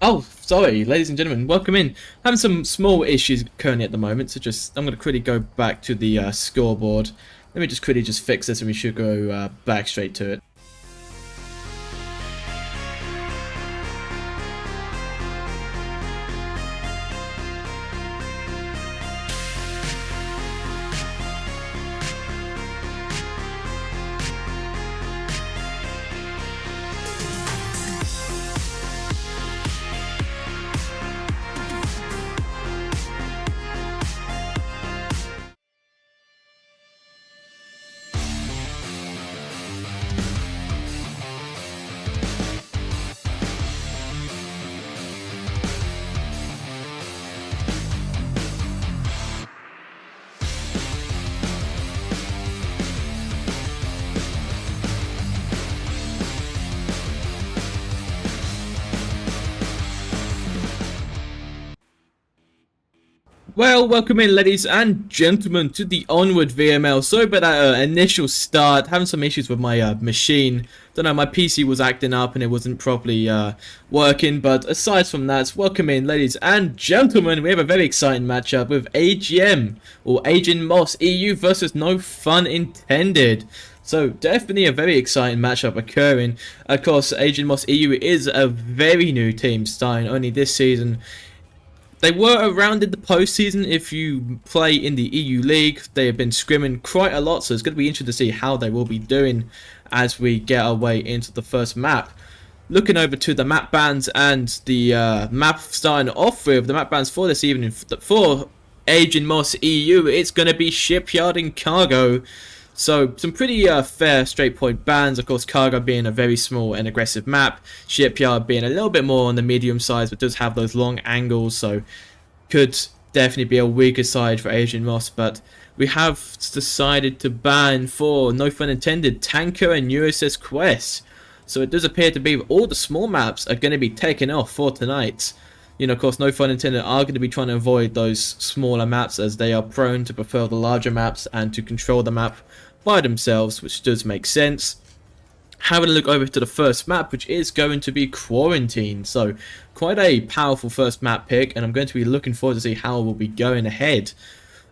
Oh, sorry, ladies and gentlemen, welcome in. Having some small issues currently at the moment, so I'm going to quickly go back to the scoreboard. Let me just quickly fix this, and we should go back straight to it. Well, welcome in, ladies and gentlemen, to the Onward VRML. Sorry about that initial start, having some issues with my machine. Don't know, my PC was acting up and it wasn't properly working, but aside from that, welcome in, ladies and gentlemen. We have a very exciting matchup with AGM, or Agent Moss EU versus No Fun Intended. So definitely a very exciting matchup occurring. Of course, Agent Moss EU is a very new team starting only this season. They were around in the postseason. If you play in the EU League, they have been scrimming quite a lot, so it's going to be interesting to see how they will be doing as we get our way into the first map. Looking over to the map bans and the map starting off with, the map bans for this evening for Agent Moss EU, it's going to be Shipyard and Cargo. So some pretty fair straight point bans. Of course, Cargo being a very small and aggressive map, Shipyard being a little bit more on the medium size, but does have those long angles, so could definitely be a weaker side for Agent Moss. But we have decided to ban, for no fun intended, Tanker and USS Quest. So it does appear to be all the small maps are going to be taken off for tonight. You know, of course, no fun intended are going to be trying to avoid those smaller maps, as they are prone to prefer the larger maps and to control the map by themselves, which does make sense. Having a look over to the first map, which is going to be Quarantine. So quite a powerful first map pick, and I'm going to be looking forward to see how we'll be going ahead.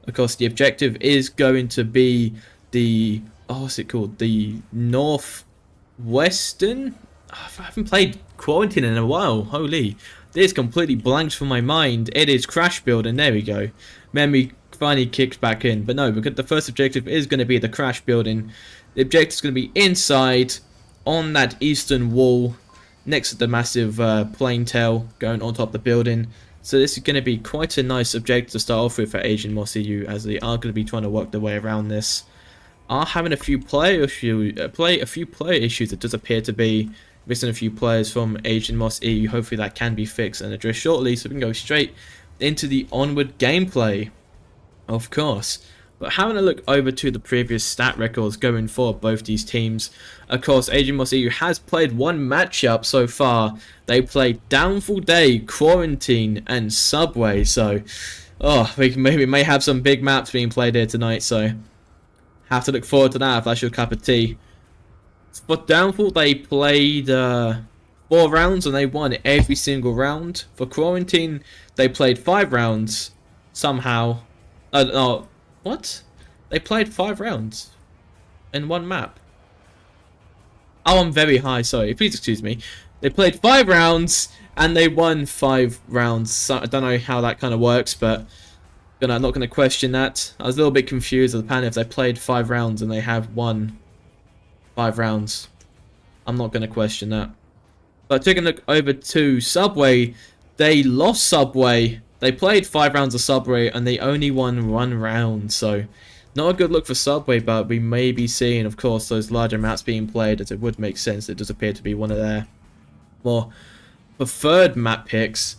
Of course, the objective is going to be the, what's it called? The Northwestern? I haven't played Quarantine in a while. Holy, this completely blanked from my mind. It is Crash Building. There we go. Memory finally kicked back in. But no, because the first objective is going to be the Crash Building. The objective is going to be inside on that eastern wall next to the massive plane tail going on top of the building. So this is going to be quite a nice objective to start off with for Agent Moss EU, as they are going to be trying to work their way around this. Are having a few player issues. It does appear to be missing a few players from Agent Moss EU. Hopefully that can be fixed and addressed shortly, so we can go straight into the Onward gameplay, of course. But having a look over to the previous stat records going for both these teams, of course, Agent Moss EU has played one matchup so far. They played Downfall Day, Quarantine, and Subway. So, we may have some big maps being played here tonight. So, have to look forward to that if that's your cup of tea. For Downfall, they played 4 rounds and they won every single round. For Quarantine, they played 5 rounds somehow. What? They played 5 rounds in one map. Oh, I'm very high, sorry. Please excuse me. They played 5 rounds and they won 5 rounds. So, I don't know how that kind of works, but I'm not going to question that. I was a little bit confused with the pan if they played 5 rounds and they have won 5 rounds. I'm not going to question that. But taking a look over to Subway, they lost Subway. They played 5 rounds of Subway and they only won 1 round. So not a good look for Subway, but we may be seeing, of course, those larger maps being played, as it would make sense. It does appear to be one of their more preferred map picks.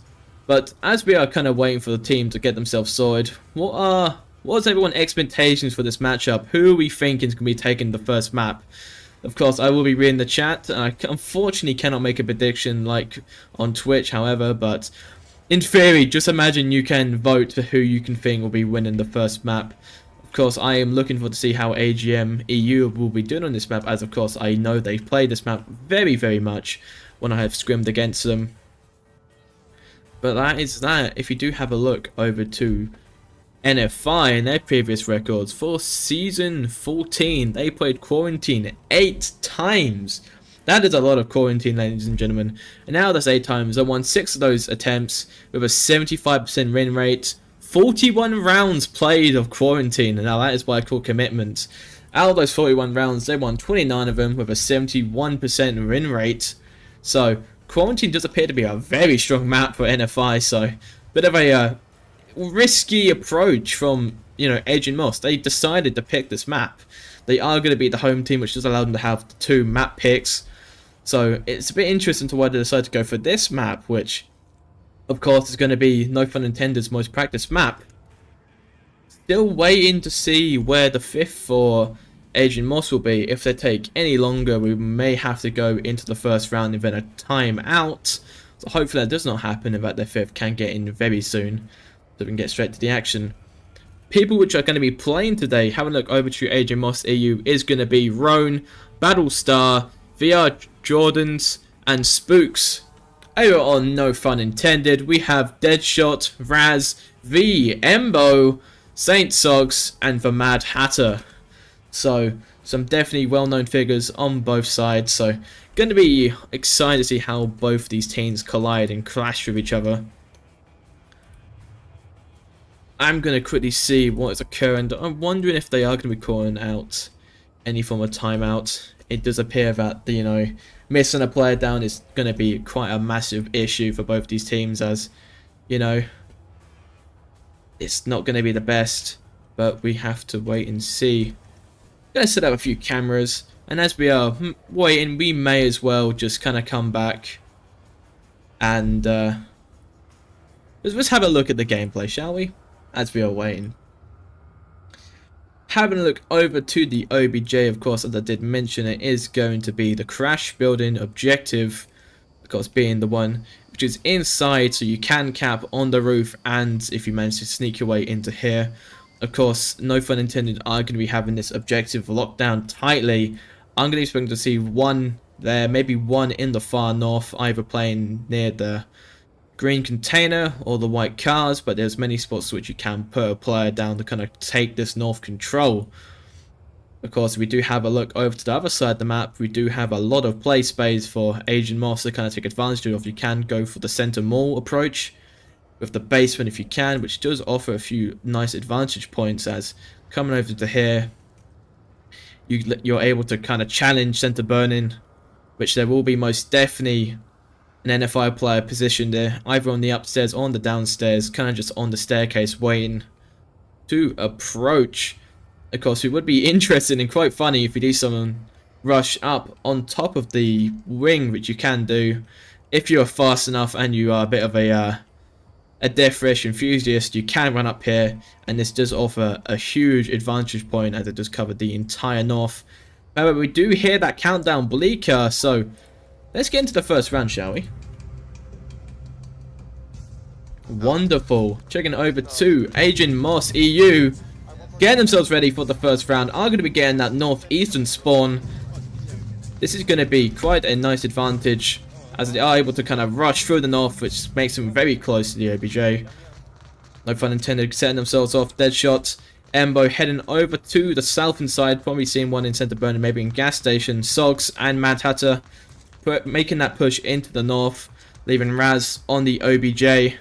But as we are kind of waiting for the team to get themselves sorted, what's everyone's expectations for this matchup? Who are we thinking is going to be taking the first map? Of course, I will be reading the chat. I unfortunately cannot make a prediction like on Twitch, however, but in theory, just imagine you can vote for who you can think will be winning the first map. Of course, I am looking forward to see how AGM EU will be doing on this map, as of course I know they've played this map very, very much when I have scrimmed against them. But that is that. If you do have a look over to NFI and their previous records, for season 14, they played Quarantine 8 times. That is a lot of Quarantine, ladies and gentlemen. And now that's 8 times. They won 6 of those attempts with a 75% win rate. 41 rounds played of Quarantine. And now that is what I call commitment. Out of those 41 rounds, they won 29 of them with a 71% win rate. So Quarantine does appear to be a very strong map for NFI. So bit of a risky approach from, you know, Agent Moss. They decided to pick this map. They are going to be the home team, which does allow them to have the 2 map picks. So it's a bit interesting to why they decided to go for this map, which of course is going to be, no pun intended's most practiced map. Still waiting to see where the 5th for Agent Moss will be. If they take any longer, we may have to go into the first round and then a timeout. So hopefully that does not happen, and that the 5th can get in very soon, so we can get straight to the action. People which are going to be playing today, have a look over to Agent Moss EU, is going to be Roan, Battlestar, VR Jordans, and Spooks. Over on No Fun Intended, we have Deadshot, Raz, V, Embo, Saint Sogs, and the Mad Hatter. So, some definitely well-known figures on both sides. So, going to be excited to see how both these teams collide and clash with each other. I'm going to quickly see what is occurring. I'm wondering if they are going to be calling out any form of timeout. It does appear that, you know, missing a player down is going to be quite a massive issue for both these teams, as, you know, it's not going to be the best, but we have to wait and see. I'm going to set up a few cameras, and as we are waiting, we may as well just kind of come back and let's have a look at the gameplay, shall we? As we are waiting. Having a look over to the OBJ, of course, as I did mention, it is going to be the crash building objective, of course, being the one which is inside, so you can cap on the roof, and if you manage to sneak your way into here, of course, no fun intended, are going to be having this objective locked down tightly. I'm going to be expecting to see one there, maybe one in the far north, either playing near the green container or the white cars, but there's many spots which you can put a player down to kind of take this north control. Of course, we do have a look over to the other side of the map. We do have a lot of play space for Agent Moss to kind of take advantage of. You can go for the center mall approach with the basement if you can, which does offer a few nice advantage points, as coming over to here, you're able to kind of challenge center burning, which there will be most definitely an NFI player positioned there, either on the upstairs or on the downstairs, kind of just on the staircase waiting to approach. Of course, it would be interesting and quite funny if we do someone rush up on top of the wing, which you can do. If you're fast enough and you are a bit of a Death Rush enthusiast, you can run up here, and this does offer a huge advantage point as it does cover the entire north. However, we do hear that countdown bleaker, so let's get into the first round, shall we? Wonderful. Checking over to Agent Moss EU. Getting themselves ready for the first round. Are going to be getting that northeastern spawn. This is going to be quite a nice advantage, as they are able to kind of rush through the north, which makes them very close to the OBJ. No fun intended, setting themselves off. Deadshot. Embo heading over to the southern side. Probably seeing one in center burning, maybe in gas station. Sogs and Mad Hatter making that push into the north, leaving Raz on the OBJ.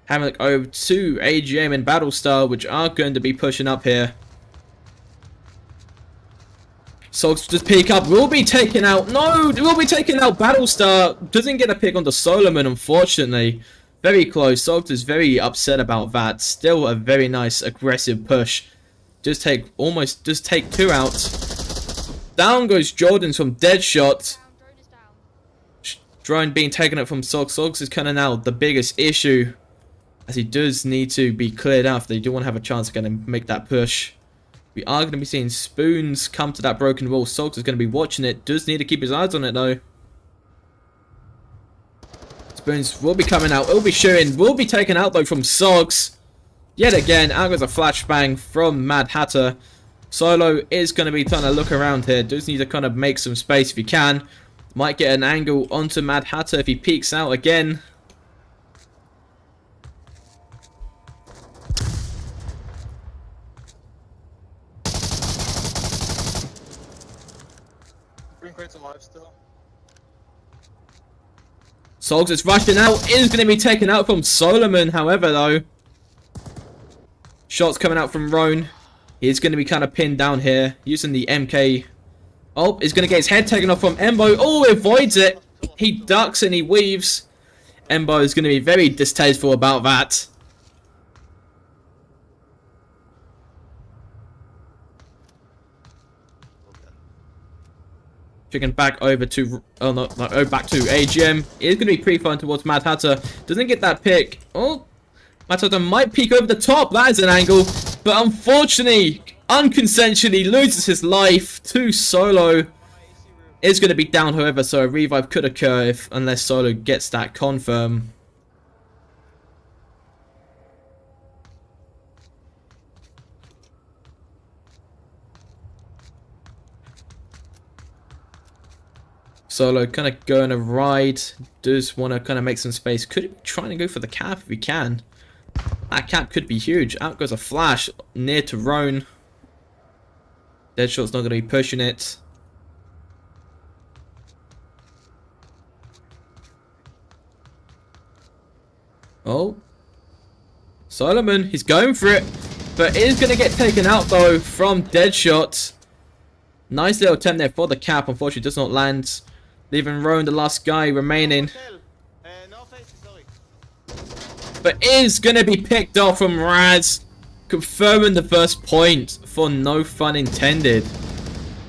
Having a look over to AGM and Battlestar, which are going to be pushing up here. Sogs just pick up, will be taken out. No, will be taken out. Battlestar doesn't get a pick onto Solomon, unfortunately. Very close. Sogs is very upset about that. Still a very nice aggressive push. Just take 2 out. Down goes Jordan from Deadshot. Drone being taken up from Sogs. Sogs is kind of now the biggest issue, as he does need to be cleared out if they do want to have a chance of going to make that push. We are going to be seeing Spoons come to that broken wall. Sogs is going to be watching it. Does need to keep his eyes on it though. Spoons will be coming out. Will be shooting. Will be taken out though from Sogs. Yet again, out goes a flashbang from Mad Hatter. Solo is going to be trying to look around here. Does need to kind of make some space if he can. Might get an angle onto Mad Hatter if he peeks out again. Sogs is rushing out. Is going to be taken out from Solomon, however, though. Shots coming out from Roan. He's going to be kind of pinned down here. Using the MK. Oh, he's going to get his head taken off from Embo. Oh, he avoids it. He ducks and he weaves. Embo is going to be very distasteful about that. Chicken back over to, oh no, back to AGM. It is going to be pretty fun towards Mad Hatter. Doesn't get that pick. Oh, Mad Hatter might peek over the top. That is an angle. But unfortunately, unconsensually loses his life to Solo. Is going to be down, however, so a revive could occur unless Solo gets that confirm. Solo kind of going a ride. Does want to kind of make some space. Could be trying to go for the cap if he can. That cap could be huge. Out goes a flash near to Roan. Deadshot's not going to be pushing it. Oh. Solomon, he's going for it. But is going to get taken out though from Deadshot. Nice little attempt there for the cap. Unfortunately does not land. Leaving Roan the last guy remaining. But is going to be picked off from Raz. Confirming the first point for no fun intended.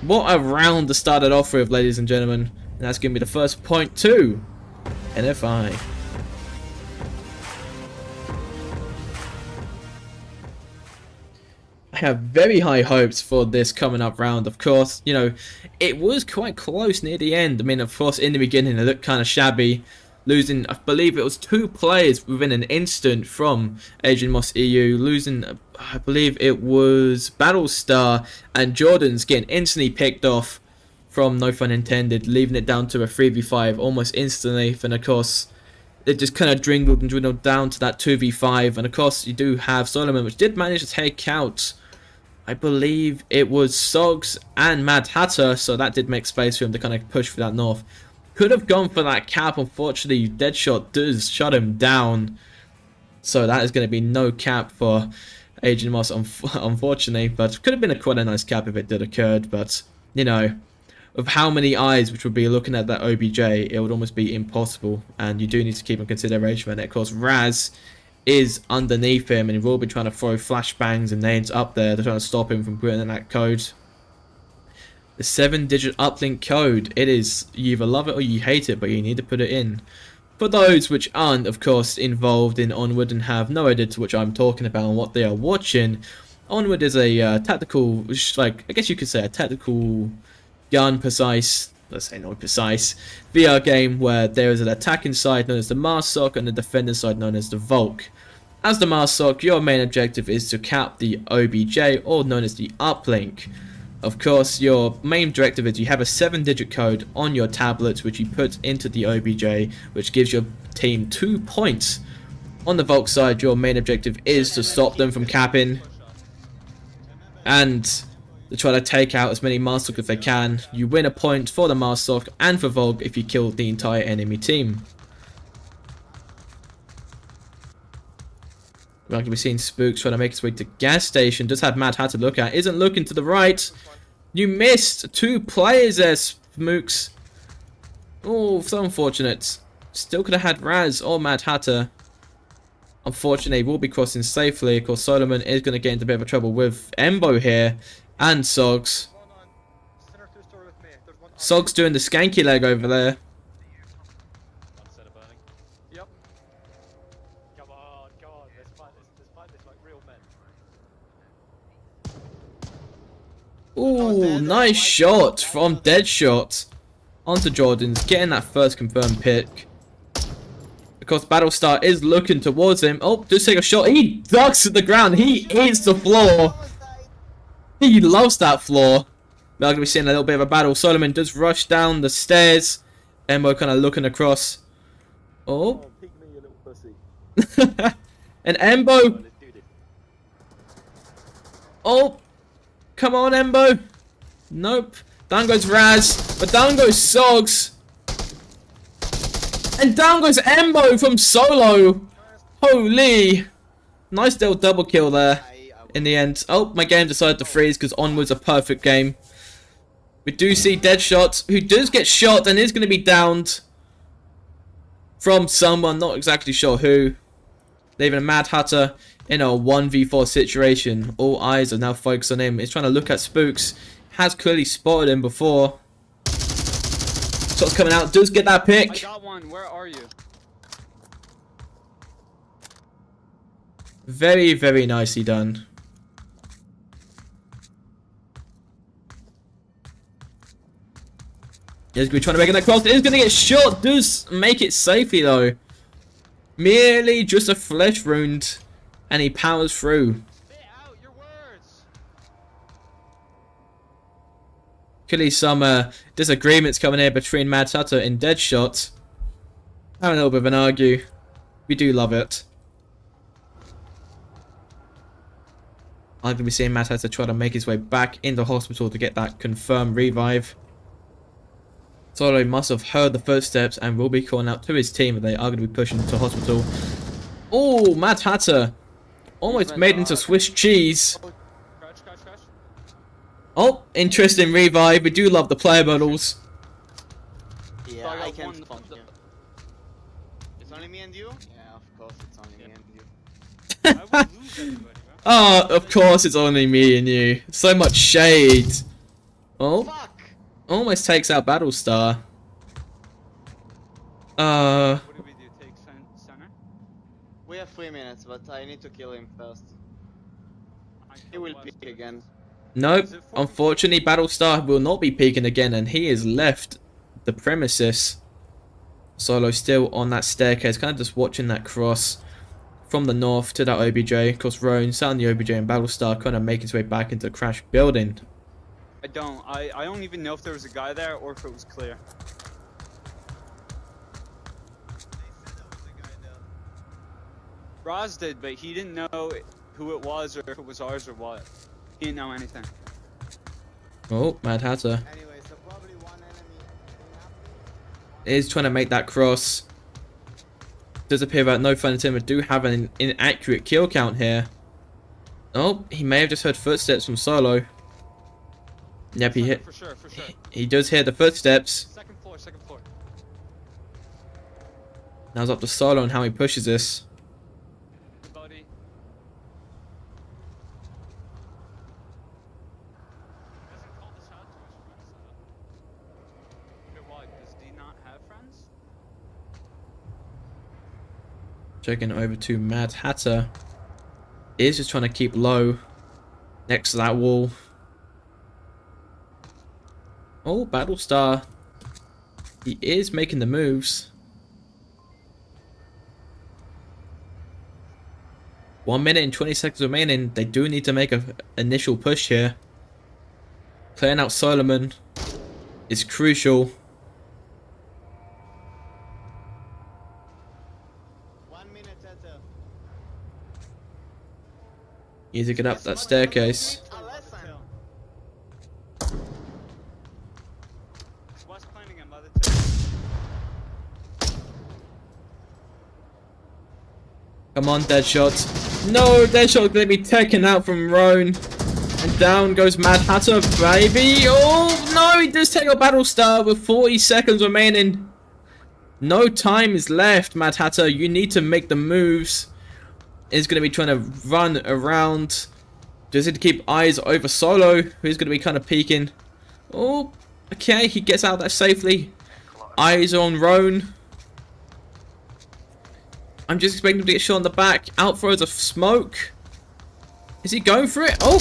What a round to start it off with, ladies and gentlemen. And that's going to be the first point to NFI. I have very high hopes for this coming up round. Of course, you know, it was quite close near the end. I mean, of course, in the beginning it looked kind of shabby, losing, I believe it was 2 players within an instant from Adrian Moss EU, losing, I believe it was Battlestar and Jordan's getting instantly picked off from No Fun Intended, leaving it down to a 3v5 almost instantly. And of course, it just kind of dwindled and dwindled down to that 2v5. And of course, you do have Solomon, which did manage to take out, I believe it was Sogs and Mad Hatter, so that did make space for him to kind of push for that north. Could have gone for that cap. Unfortunately, Deadshot does shut him down, so that is going to be no cap for Agent Moss, unfortunately. But could have been quite a nice cap if it did occurred. But you know, with how many eyes which would be looking at that OBJ, it would almost be impossible. And you do need to keep in consideration that, of course, Raz is underneath him, and he will be trying to throw flashbangs and nades up there. They're trying to stop him from putting in that code. The 7-digit uplink code. It is, you either love it or you hate it, but you need to put it in. For those which aren't, of course, involved in Onward and have no idea to which I'm talking about and what they are watching, Onward is a tactical, like, I guess you could say a tactical gun precise, let's say not precise, VR game where there is an attacking side known as the Marsoc and the defender side known as the Volk. As the Marsoc, your main objective is to cap the OBJ, or known as the uplink. Of course, your main directive is you have a 7-digit code on your tablet which you put into the OBJ, which gives your team 2 points. On the Volk side, your main objective is to stop them from capping and to try to take out as many Marsoc as they can. You win a point for the Marsoc and for Volk if you kill the entire enemy team. We're going to be seeing Spooks trying to make his way to gas station. Does have Mad Hat to look at. Isn't looking to the right. You missed 2 players there, Spooks. Oh, so unfortunate. Still could have had Raz or Mad Hatter. Unfortunately, will be crossing safely. Of course, Solomon is going to get into a bit of trouble with Embo here. And Sogs. Sogs doing the skanky leg over there. Ooh, nice shot from Deadshot onto Jordan's, getting that first confirmed pick. Of course, Battlestar is looking towards him. Oh, just take a shot. He ducks at the ground. He eats the floor. He loves that floor. We're going to be seeing a little bit of a battle. Solomon does rush down the stairs. Embo kind of looking across. Oh. And Embo. Oh. Come on, Embo. Nope. Down goes Raz. But down goes Sogs. And down goes Embo from solo. Holy. Nice little double kill there in the end. Oh, my game decided to freeze because Onward's a perfect game. We do see Deadshot, who does get shot and is going to be downed from someone, not exactly sure who. Leaving a Mad Hatter in a 1v4 situation. All eyes are now focused on him. He's trying to look at Spooks. Has clearly spotted him before. Shots coming out. Does get that pick. I got one. Where are you? Very, very nicely done. He's going to be trying to make that cross. It is going to get shot. Does make it safely though. Merely just a flesh wound. And he powers through. Spit out your words. Clearly some disagreements coming here between Mad Hatter and Deadshot. Having a little bit of an argue. We do love it. I'm going to be seeing Mad Hatter try to make his way back into hospital to get that confirmed revive. Solo must have heard the footsteps and will be calling out to his team that they are going to be pushing to hospital. Oh, Mad Hatter. Almost made into Swiss cheese. Crouch. Oh, interesting revive. We do love the player models. Yeah, I can spawn here. It's only me and you? Yeah, of course it's only me and you. I would lose everybody, bro. Oh, of course it's only me and you. So much shade. Oh, Fuck! almost takes out Battlestar. What do we do? Take center? We have 3 minutes, but I need to kill him first. He will peek again. Nope. Unfortunately, Battlestar will not be peeking again, and he has left the premises. Solo still on that staircase, kind of just watching that cross from the north to that OBJ. Of course, Roan sat on the OBJ and Battlestar kind of make his way back into the crash building. I don't even know if there was a guy there or if it was clear. Roz did, but he didn't know who it was or if it was ours or what. He didn't know anything. Oh, Mad Hatter Anyway, so probably one enemy is trying to make that cross. Does appear that No Fun Entertainment do have an inaccurate kill count here. Oh, he may have just heard footsteps from Solo. Yep, he hit. For sure. He does hear the footsteps. Second floor. Now it's up to Solo on how he pushes this. Buddy. Doesn't call this out to his friends. Okay, why? Does D not have friends? Checking over to Mad Hatter. He is just trying to keep low next to that wall. Oh, Battlestar. He is making the moves. 1 minute and 20 seconds remaining. They do need to make an initial push here. Clearing out Solomon is crucial. 1 minute Hatter. Need to get up that staircase. A lesson. West planning him by the tip. Come on, Deadshot. No, Deadshot going to be taken out from Roan. And down goes Mad Hatter, baby. Oh, no, he does take out Battlestar with 40 seconds remaining. No time is left, Mad Hatter. You need to make the moves. He's going to be trying to run around. Just need to keep eyes over Solo, who's going to be kind of peeking. Oh, okay, he gets out there safely. Eyes on Roan. I'm just expecting him to get shot in the back. Out throws of smoke. Is he going for it? Oh!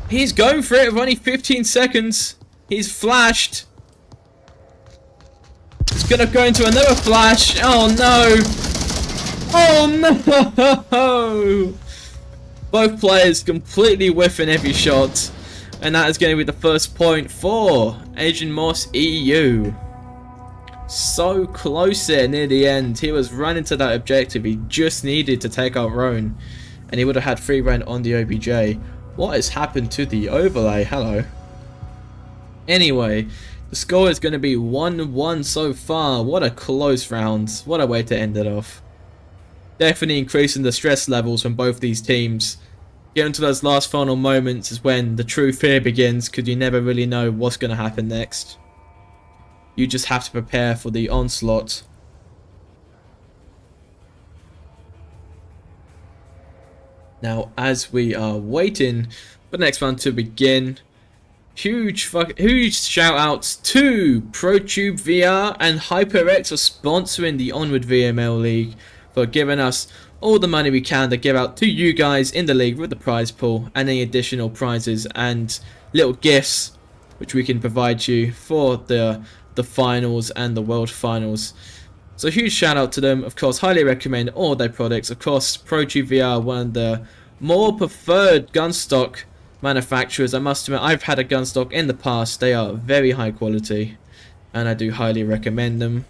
He's going for it with only 15 seconds. He's flashed. He's gonna go into another flash. Oh no! Oh no! Both players completely whiffing every shot. And that is going to be the first point for Agent Moss EU. So close there near the end. He was running to that objective. He just needed to take out Roan. And he would have had free reign on the OBJ. What has happened to the overlay? Hello. Anyway, The score is going to be 1-1 so far. What a close round. What a way to end it off. Definitely increasing the stress levels from both these teams. Getting to those last final moments is when the true fear begins, because you never really know what's going to happen next. You just have to prepare for the onslaught. Now, as we are waiting for the next round to begin, huge shout outs to ProTube VR and HyperX for sponsoring the Onward VRML League, for giving us all the money we can to give out to you guys in the league with the prize pool and any additional prizes and little gifts which we can provide you for the finals and the world finals. So huge shout out to them. Of course, highly recommend all their products. Of course, ProTube VR, one of the more preferred gun stock manufacturers. I must admit, I've had a gun stock in the past. They are very high quality and I do highly recommend them.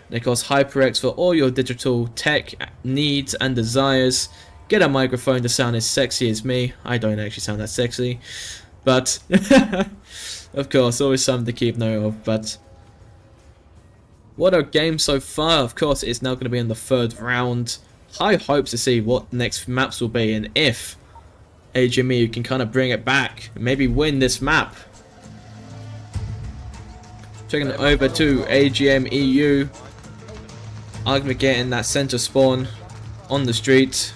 And of course, HyperX for all your digital tech needs and desires. Get a microphone to sound as sexy as me. I don't actually sound that sexy, but of course, always something to keep note of. But what a game so far. Of course, it's now going to be in the third round. High hopes to see what next maps will be, and if AGMEU can kind of bring it back and maybe win this map. Checking it over to AGMEU. I'm going to get in that center spawn on the street.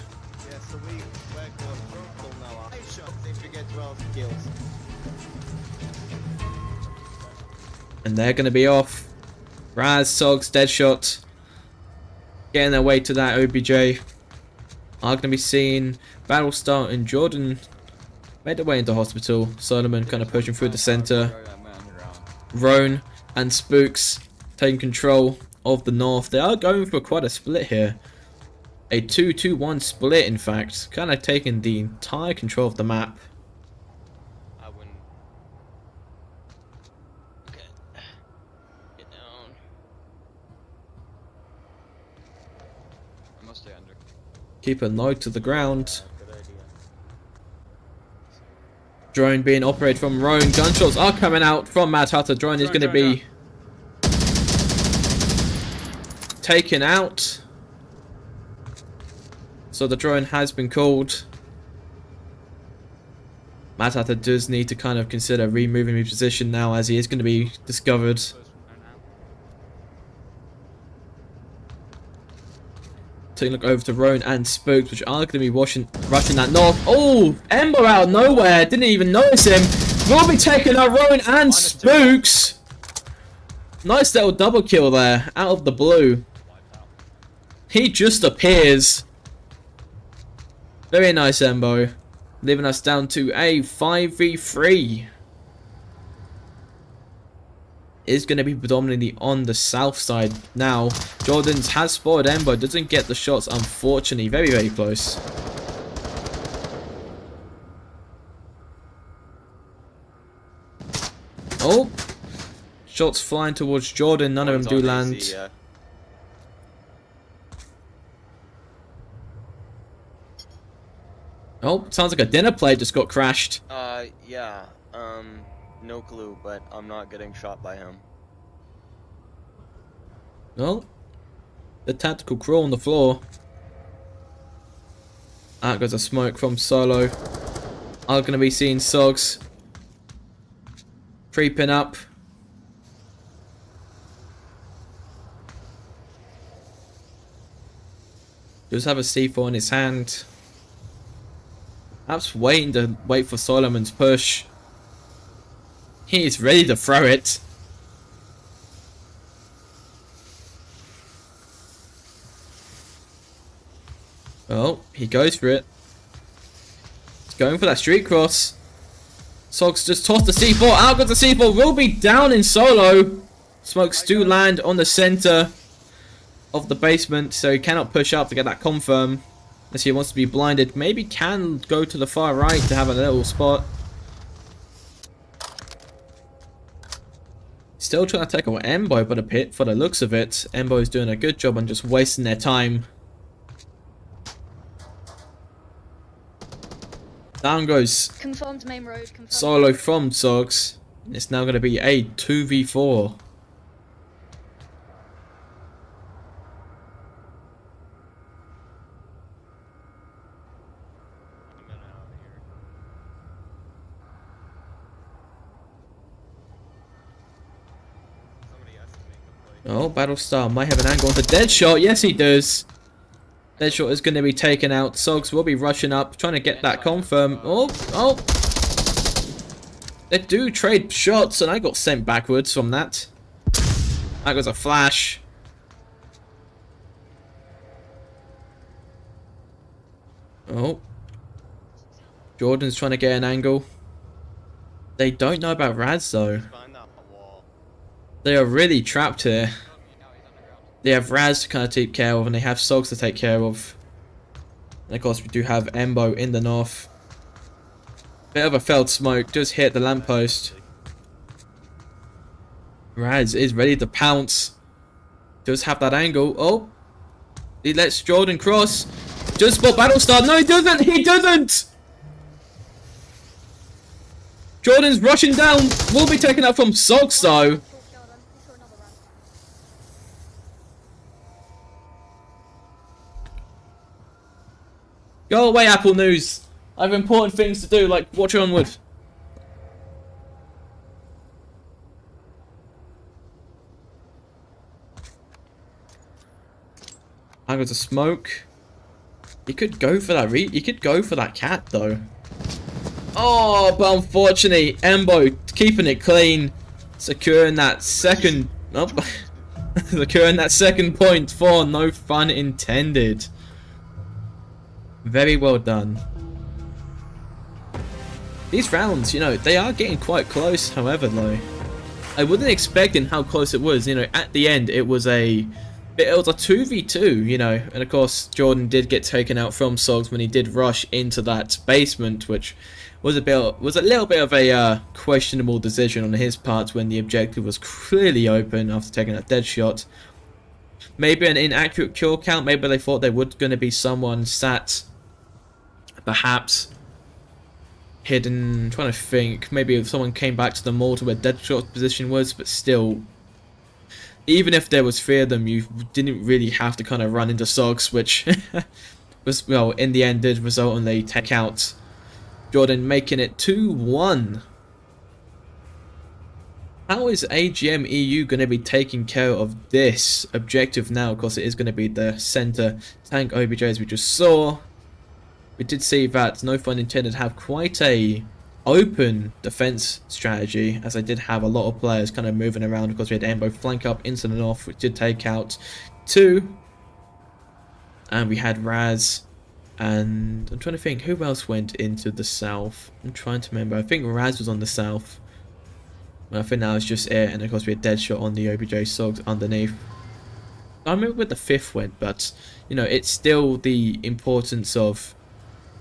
And they're going to be off. Raz, Sogs, Deadshot, getting their way to that OBJ. Are going to be seeing Battlestar and Jordan made their way into hospital. Solomon kind of pushing through the center. Roan and Spooks taking control of the north. They are going for quite a split here. A 2-2-1 split, in fact. Kind of taking the entire control of the map. Keep it low to the ground. Drone being operated from Roan. Gunshots are coming out from Mad Hatter. Drone is going to be taken out. So the drone has been called. Mad Hatter does need to kind of consider removing his position now, as he is going to be discovered. Taking a look over to Roan and Spooks, which are going to be rushing that north. Oh, Ember out of nowhere. Didn't even notice him. Will be taking out Roan and Spooks. Nice little double kill there, out of the blue. He just appears. Very nice, Embo. Leaving us down to a 5v3. Is going to be predominantly on the south side now. Jordan's has spotted Embo, doesn't get the shots, unfortunately. Very, very close. Oh, shots flying towards Jordan, none of them do land. AC, yeah. Oh, sounds like a dinner plate just got crashed. Yeah, no clue, but I'm not getting shot by him. Well, the tactical crawl on the floor. Out goes a smoke from Solo. Are going to be seeing Sogs creeping up. Does have a C4 in his hand. Perhaps waiting to wait for Solomon's push. He is ready to throw it. Well, he goes for it. He's going for that street cross. Sogs just tossed the C4. Out goes the C4. Will be down in Solo. Smokes do land on the center of the basement, so he cannot push up to get that confirm. Unless he wants to be blinded. Maybe can go to the far right to have a little spot. Still trying to tackle Embo, but a pit for the looks of it. Embo is doing a good job on just wasting their time. Down goes Confirmed main road. Confirmed. Solo from Sogs. It's now going to be a 2v4. Oh, Battlestar might have an angle on the Deadshot. Yes, he does. Deadshot is going to be taken out. Sogs will be rushing up, trying to get that confirm. Oh. They do trade shots, and I got sent backwards from that. That was a flash. Oh. Jordan's trying to get an angle. They don't know about Raz, though. They are really trapped here. They have Raz to kind of take care of, and they have Sogs to take care of. And of course, we do have Embo in the north. Bit of a failed smoke, just hit the lamppost. Raz is ready to pounce. Does have that angle. Oh! He lets Jordan cross. Just spot Battlestar. No, he doesn't! He doesn't! Jordan's rushing down. Will be taken out from Sogs, though. Go away, Apple News. I have important things to do, like watch Onward. I got a smoke. He could go for that he could go for that cat though. Oh, but unfortunately, Embo keeping it clean, securing that second. Nope. Securing that second point for no fun intended. Very well done. These rounds, you know, they are getting quite close, however, though. I wasn't expecting how close it was, you know, at the end it was a 2v2, you know, and of course Jordan did get taken out from Sogs when he did rush into that basement, which was a little bit of a questionable decision on his part when the objective was clearly open after taking that dead shot. Maybe an inaccurate kill count, maybe they thought there was going to be someone sat perhaps hidden. I'm trying to think, maybe if someone came back to the mall to where Deadshot's position was, but still, even if there was 3 of them, you didn't really have to kind of run into Sogs, which was, well, in the end did result in a take out. Jordan making it 2-1. How is AGM EU going to be taking care of this objective now? Of course, it is going to be the center tank OBJ, as we just saw. We did see that No Fun Intended have quite a open defense strategy, as I did have a lot of players kind of moving around. Of course, we had Embo flank up into the north, which did take out 2. And we had Raz. And I'm trying to think, who else went into the south? I'm trying to remember. I think Raz was on the south. I think that was just it. And of course, we had Deadshot on the OBJ Sogs underneath. I remember where the 5th went, but, you know, it's still the importance of...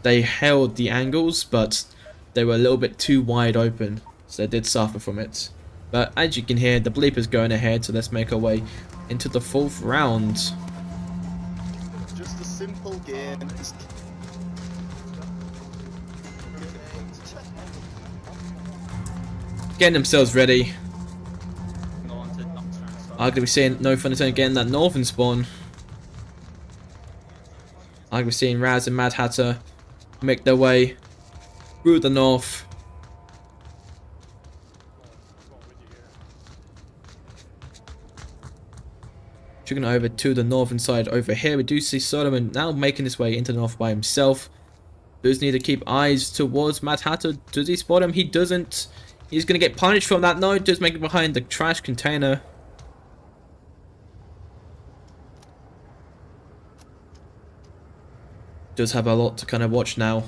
They held the angles, but they were a little bit too wide open, so they did suffer from it. But as you can hear, the bleep is going ahead, so let's make our way into the 4th round. Just a simple game. Getting themselves ready. I'm going to be seeing No Fun Intended getting that northern spawn. I'm going to be seeing Raz and Mad Hatter make their way through the north. Chicken over to the northern side over here. We do see Solomon now making his way into the north by himself. Does need to keep eyes towards Mad Hatter. Does he spot him? He doesn't. He's going to get punished from that. No, he does make it behind the trash container. Does have a lot to kind of watch now.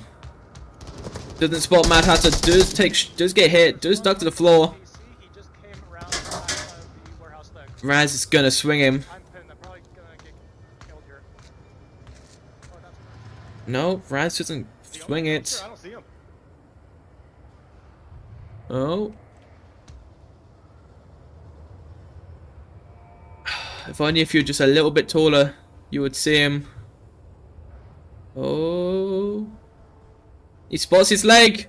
Doesn't spot Mad Hatter. Does get hit. Does duck to the floor. Raz is gonna swing him. No, Raz doesn't swing it. Oh. If only if you're just a little bit taller, you would see him. Oh. He spots his leg.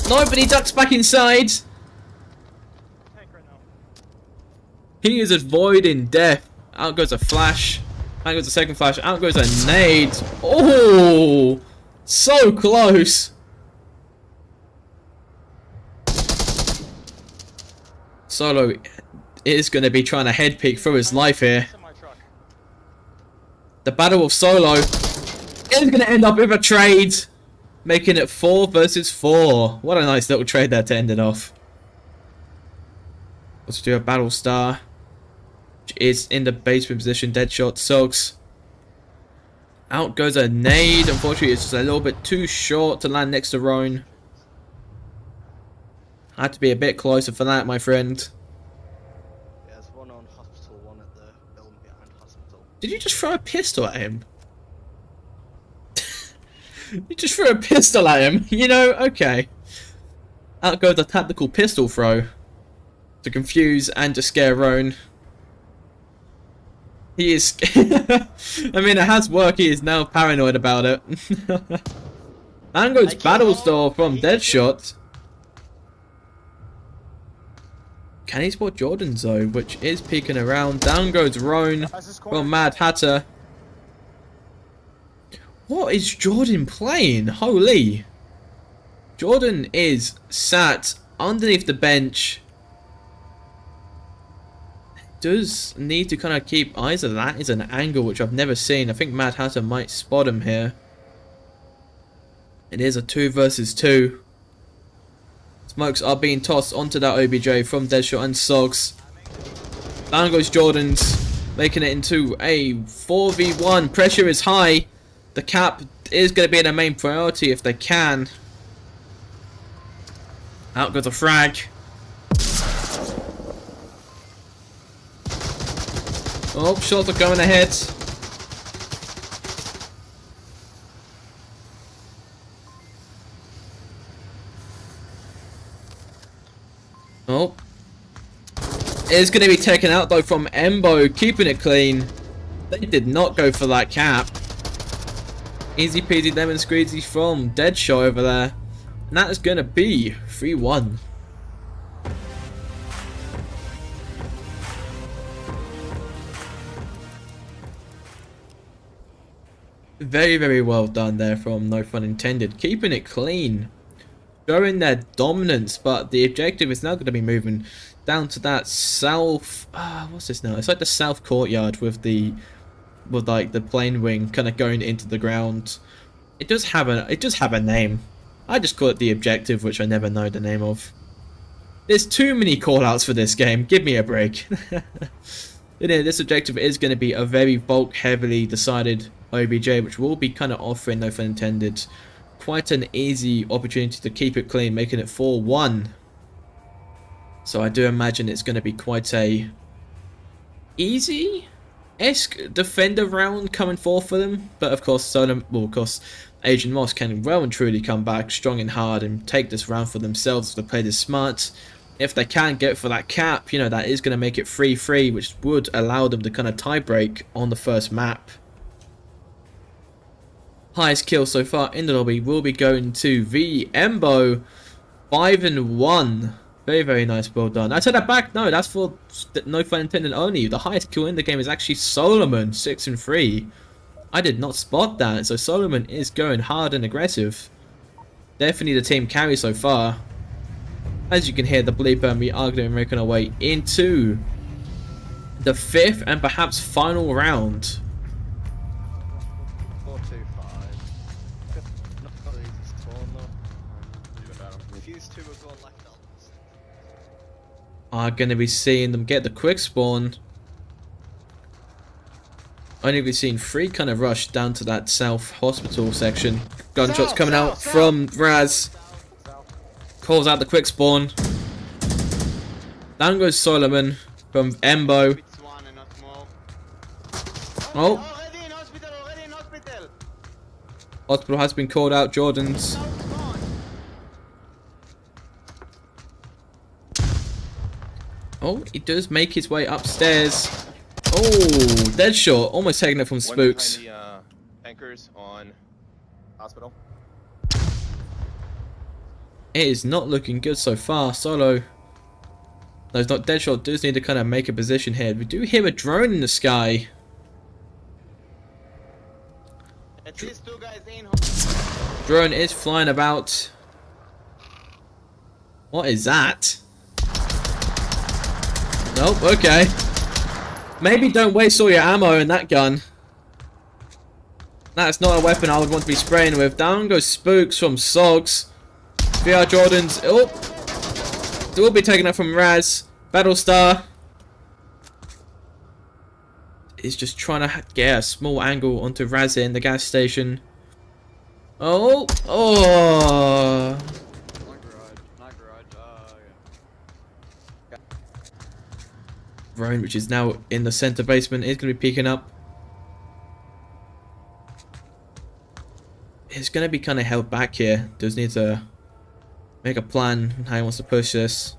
Nobody ducks back inside. Tank right now. He is avoiding death. Out goes a flash. Out goes a second flash. Out goes a nade. Oh, so close. Solo is going to be trying to head peek through his life here. Semi-truck. The battle of Solo is going to end up with a trade, making it 4 versus 4. What a nice little trade there to end it off. Let's do a battle star, which is in the basement position. Deadshot soaks. Out goes a nade. Unfortunately, it's just a little bit too short to land next to Roan. Had to be a bit closer for that, my friend. Yeah, there's one on hospital, one at the building behind hospital. Did you just throw a pistol at him? You just threw a pistol at him. You know, okay. Out goes the tactical pistol throw to confuse and to scare Roan. He is. I mean, it has worked. He is now paranoid about it. And goes battle store from Deadshot. Can he spot Jordan though, which is peeking around? Down goes Roan from Mad Hatter. What is Jordan playing? Holy. Jordan is sat underneath the bench. Does need to kind of keep eyes on that. Is an angle which I've never seen. I think Mad Hatter might spot him here. It is a 2 versus 2. Smokes are being tossed onto that OBJ from Deadshot and Sogs. Down goes Jordan's, making it into a 4v1. Pressure is high. The cap is going to be their main priority if they can. Out goes a frag. Oh, shots are going ahead. Oh. It's going to be taken out though from Embo, keeping it clean. They did not go for that cap. Easy peasy lemon squeezy from Deadshot over there. And that is going to be 3-1. Very, very well done there from No Fun Intended. Keeping it clean. Showing their dominance, but the objective is now going to be moving down to that south. What's this now? It's like the south courtyard with like the plane wing kind of going into the ground. It does have a name. I just call it the objective, which I never know the name of. There's too many callouts for this game. Give me a break. You know, this objective is going to be a very bulk heavily decided OBJ, which will be kind of offering, no fun intended, quite an easy opportunity to keep it clean, making it 4-1. So I do imagine it's going to be quite a easy-esque defender round coming forth for them. But of course, Agent Moss can well and truly come back strong and hard and take this round for themselves if they play this smart. If they can get for that cap, you know, that is going to make it 3-3, which would allow them to kind of tie break on the first map. Highest kill so far in the lobby will be going to VMbo, 5-1. Very, very nice, well done. I take that back. No, that's for no fun intended only. The highest kill in the game is actually Solomon, 6-3. I did not spot that, so Solomon is going hard and aggressive. Definitely the team carry so far. As you can hear the bleeper, and we are going to be making our way into the 5th and perhaps final round. 4-2-5. Not the easiest spawn though. Fuse 2 will go left out. Are going to be seeing them get the quick spawn. Only we've seen 3 kind of rush down to that south hospital section. Gunshots coming out from Raz. Calls out the quick spawn. Down goes Solomon from Embo. Oh. Already in hospital. Hospital has been called out. Jordan's. Oh, he does make his way upstairs. Oh, Deadshot almost taking it from Spooks. One behind the tankers on hospital. It is not looking good so far. Solo. No, it's not. Deadshot does need to kind of make a position here. We do hear a drone in the sky. At least 2 guys in. Drone is flying about. What is that? Nope, okay. Maybe don't waste all your ammo in that gun. That's not a weapon I would want to be spraying with. Down goes Spooks from Sogs. VR Jordans. Oh! They will be taking that from Raz. Battlestar is just trying to get a small angle onto Raz in the gas station. Oh! Oh! Not garage, yeah. Roan, which is now in the center basement, is going to be peeking up. It's going to be kind of held back here. Does need to make a plan on how he wants to push this.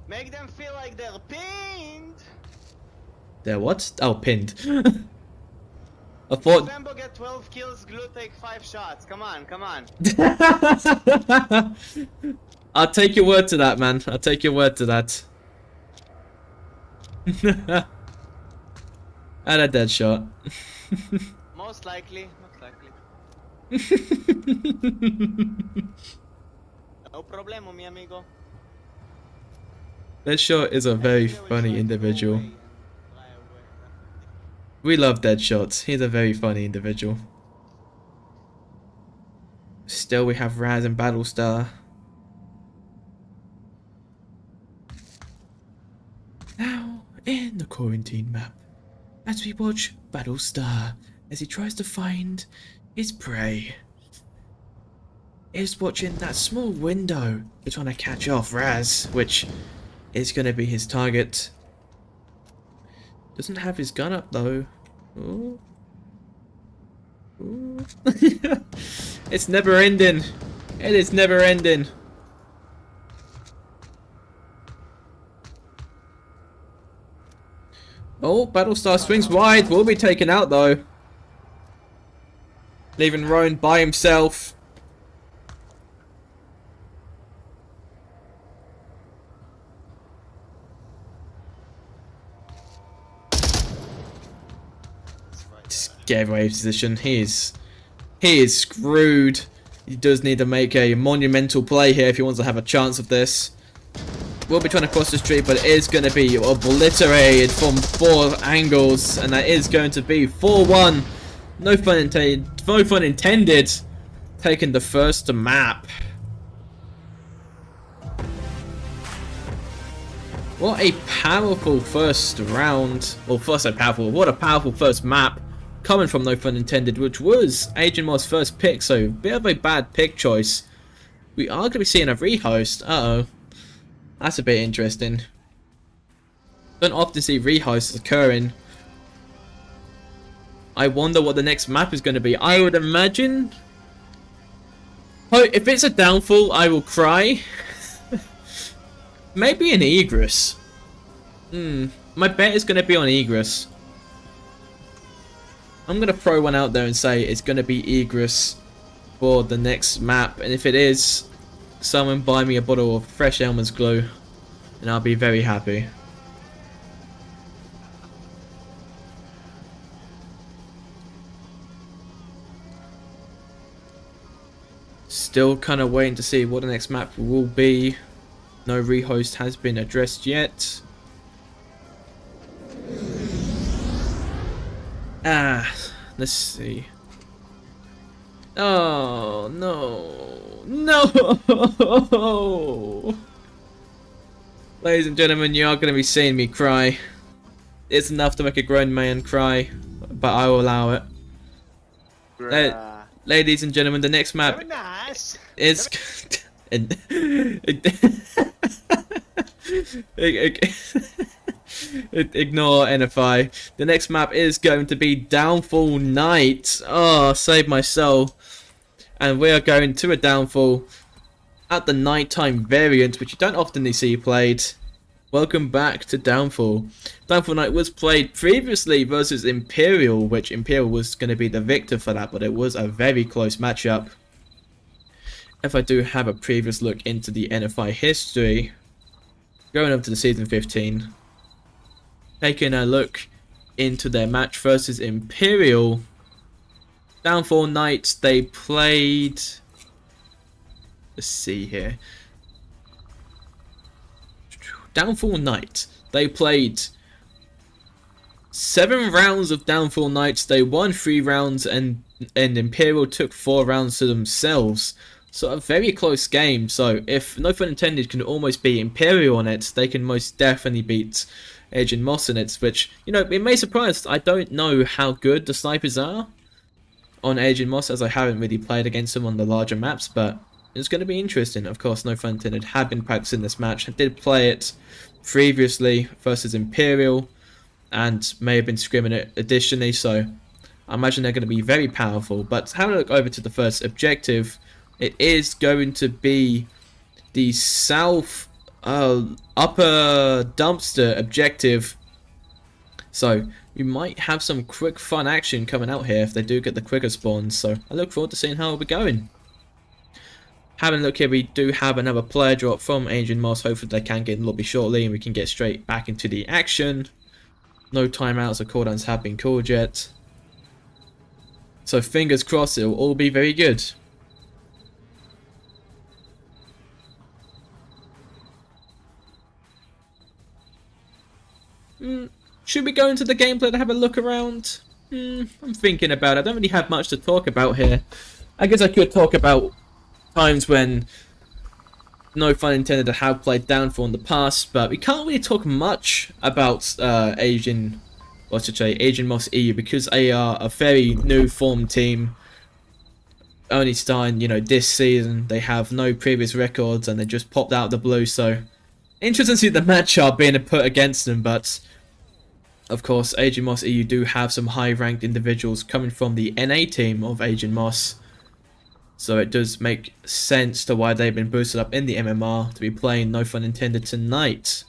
Make them feel like they're pinned. They're what? Oh, pinned. I thought. Lambo get 12 kills, Glue take 5 shots. Come on, come on. I'll take your word to that, man. I'll take your word to that. And a dead shot. Most likely, most likely. No problemo, mi amigo. Deadshot is a very funny individual. We love Deadshot. He's a very funny individual. Still, we have Raz and Battlestar. Now, in the quarantine map, as we watch Battlestar as he tries to find his prey. Is watching that small window. He's trying to catch off Raz, which is going to be his target. Doesn't have his gun up though. Ooh. Ooh. It's never ending. It is never ending. Oh, Battlestar swings wide. Will be taken out though. Leaving Roan by himself. Gave away his position. He is screwed. He does need to make a monumental play here if he wants to have a chance of this. We'll be trying to cross the street, but it is going to be obliterated from 4 angles, and that is going to be 4-1. No fun intended. No fun intended. Taking the first map. What a powerful first round. Well, first so powerful. What a powerful first map. Coming from No Fun Intended, which was Agent Mo's first pick, so a bit of a bad pick choice. We are going to be seeing a rehost. Uh-oh. That's a bit interesting. Don't often see rehosts occurring. I wonder what the next map is going to be. I would imagine... Oh, if it's a downfall, I will cry. Maybe an Egress. My bet is going to be on Egress. I'm going to throw one out there and say it's going to be Egress for the next map. And if it is, someone buy me a bottle of fresh Elmer's glue. And I'll be very happy. Still kind of waiting to see what the next map will be. No rehost has been addressed yet. Let's see. Oh, no. No! Ladies and gentlemen, you are going to be seeing me cry. It's enough to make a grown man cry, but I will allow it. Ladies and gentlemen, the next map is... Ignore NFI. The next map is going to be Downfall Night. Oh, save my soul. And we are going to a Downfall at the nighttime variant, which you don't often see played. Welcome back to Downfall. Downfall Night was played previously versus Imperial, which Imperial was going to be the victor for that, but it was a very close matchup. if I do have a previous look into the NFI history, going up to the season 15, taking a look into their match versus Imperial, Downfall Knights, they played, let's see here, Downfall Knights, they played 7 rounds of Downfall Knights, they won 3 rounds, and Imperial took 4 rounds to themselves. So a very close game. So if no fun intended can almost beat Imperial on it, they can most definitely beat Agent Moss in it, which, you know, it may surprise. I don't know how good the snipers are on Agent Moss, as I haven't really played against them on the larger maps, but it's going to be interesting. Of course, no fun intended had been practicing this match. I did play it previously versus Imperial, and may have been scrimming it additionally, so I imagine they're going to be very powerful. But having a look over to the first objective, it is going to be the south upper dumpster objective. So we might have some quick fun action coming out here if they do get the quicker spawns. So I look forward to seeing how we're going. Having a look here, we do have another player drop from Agent Moss. Hopefully they can get in the lobby shortly and we can get straight back into the action. No timeouts or cooldowns have been called yet. So fingers crossed it'll all be very good. Should we go into the gameplay to have a look around? I'm thinking about it. I don't really have much to talk about here. I guess I could talk about times when, no fun intended, to have played Downfall in the past, but we can't really talk much about Agent Moss EU, because they are a very new formed team, only starting, you know, this season. They have no previous records and they just popped out of the blue, so interesting to see the matchup being put against them. But of course, Agent Moss EU do have some high-ranked individuals coming from the NA team of Agent Moss, so it does make sense to why they've been boosted up in the MMR to be playing, no fun intended, tonight.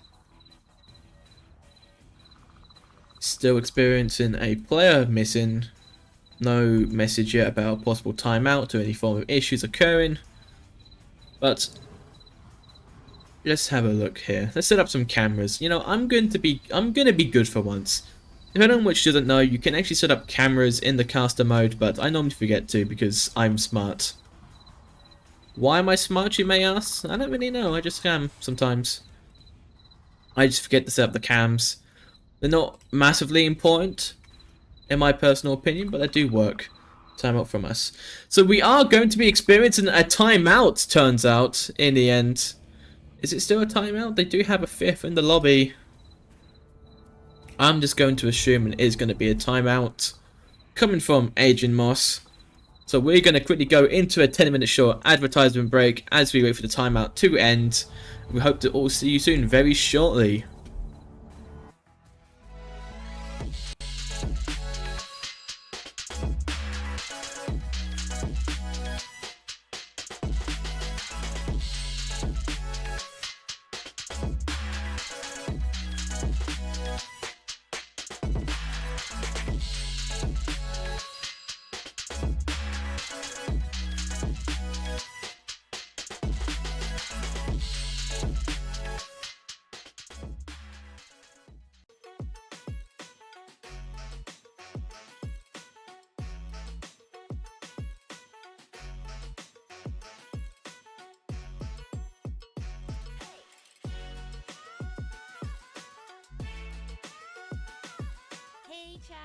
Still experiencing a player missing. No message yet about possible timeout or any form of issues occurring. But let's have a look here. Let's set up some cameras. You know, I'm gonna be good for once. If anyone which doesn't know, you can actually set up cameras in the caster mode, but I normally forget to because I'm smart. Why am I smart, you may ask? I don't really know, I just am sometimes. I just forget to set up the cams. They're not massively important, in my personal opinion, but they do work. Timeout from us. So we are going to be experiencing a timeout, turns out, in the end. Is it still a timeout? They do have a 5th in the lobby. I'm just going to assume it is going to be a timeout coming from Agent Moss. So we're going to quickly go into a 10-minute short advertisement break as we wait for the timeout to end. We hope to all see you soon, very shortly. Hey, chat.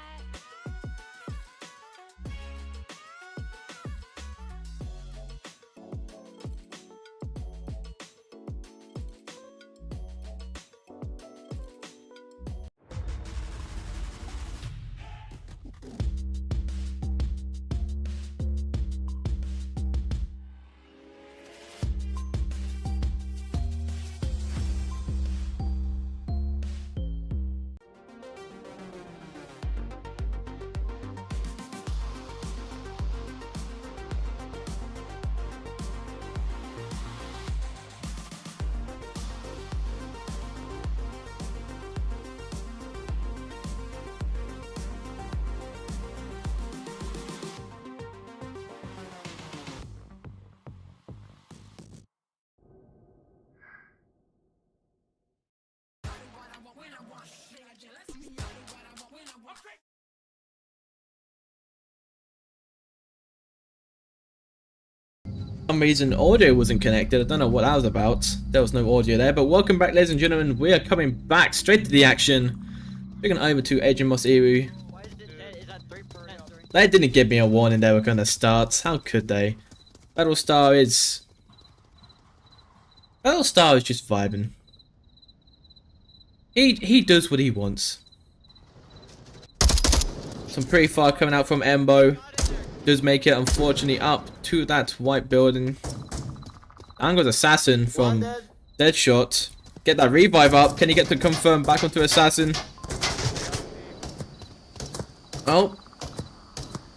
some reason audio wasn't connected. I don't know what that was about. There was no audio there. But welcome back, ladies and gentlemen. We are coming back straight to the action. We're going over to Agent Moss Iru. They didn't give me a warning they were going to start. How could they? Battlestar is just vibing. He does what he wants. Some pretty far coming out from Embo. Does make it, unfortunately, up to that white building. Ango's assassin from Deadshot. Get that revive up. Can he get to confirm back onto assassin? Oh.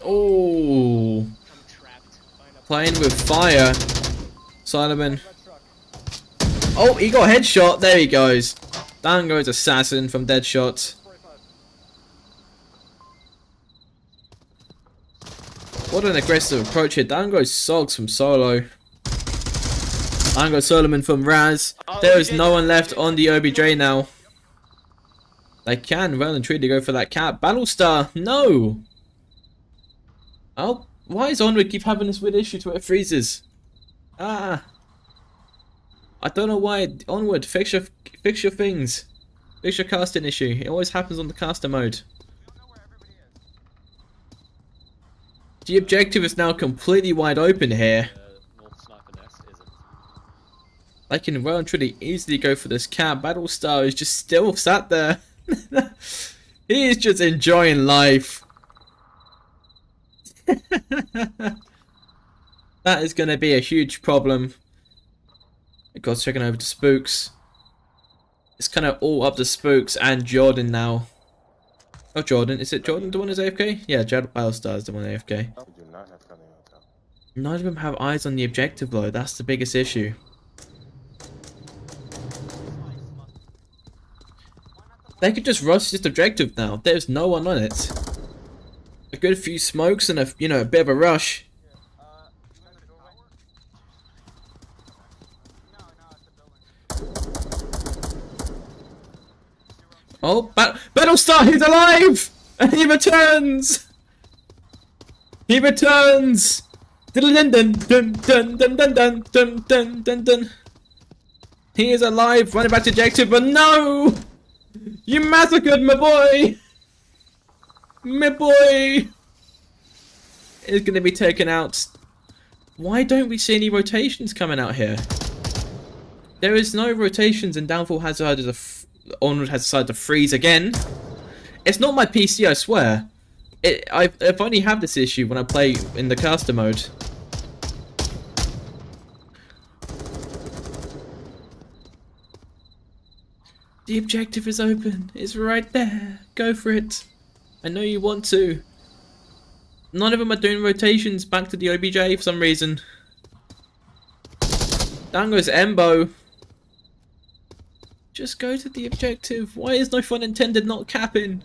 Oh. Playing with fire. Solomon. Oh, he got a headshot. There he goes. Down goes assassin from Deadshot. What an aggressive approach here. Down goes Sogs from Solo. Down goes Solomon from Raz. There is no one left on the OBJ now. They can well and truly go for that cap. Battlestar, no! Oh, why does Onward keep having this weird issue to where it freezes? Ah. I don't know why. Onward, fix your things. Fix your casting issue. It always happens on the caster mode. The objective is now completely wide open here. I can well and truly easily go for this cap. Battlestar is just still sat there. He is just enjoying life. That is going to be a huge problem. God's checking over to Spooks. It's kind of all up to Spooks and Jordan now. Oh, Jordan. Is it Jordan the one who's AFK? Yeah, Battlestar is the one AFK. None of them have eyes on the objective though. That's the biggest issue. They could just rush this objective now. There's no one on it. A good few smokes and a bit of a rush. Oh, Battlestar, he's alive! And he returns! He returns! Dun dun dun dun dun dun dun dun dun dun dun. He is alive, running back to objective, but no! You massacred my boy! My boy! Is gonna be taken out. Why don't we see any rotations coming out here? There is no rotations and Downfall has decided to Onward has decided to freeze again. It's not my PC, I swear. I've only had this issue when I play in the caster mode. The objective is open. It's right there. Go for it. I know you want to. None of them are doing rotations back to the OBJ for some reason. Down goes Embo. Just go to the objective. Why is no fun intended not capping?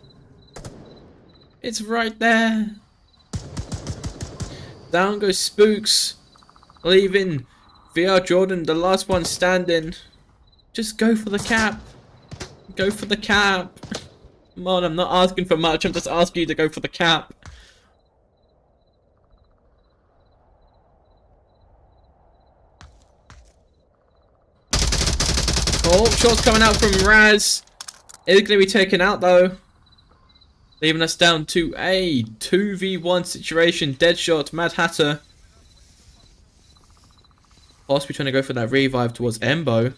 It's right there. Down goes Spooks. Leaving VR Jordan, the last one standing. Just go for the cap. Go for the cap. Come on, I'm not asking for much. I'm just asking you to go for the cap. Oh, shots coming out from Raz. It's going to be taken out though. Leaving us down to a 2v1 situation. Deadshot, Mad Hatter. Possibly trying to go for that revive towards Embo.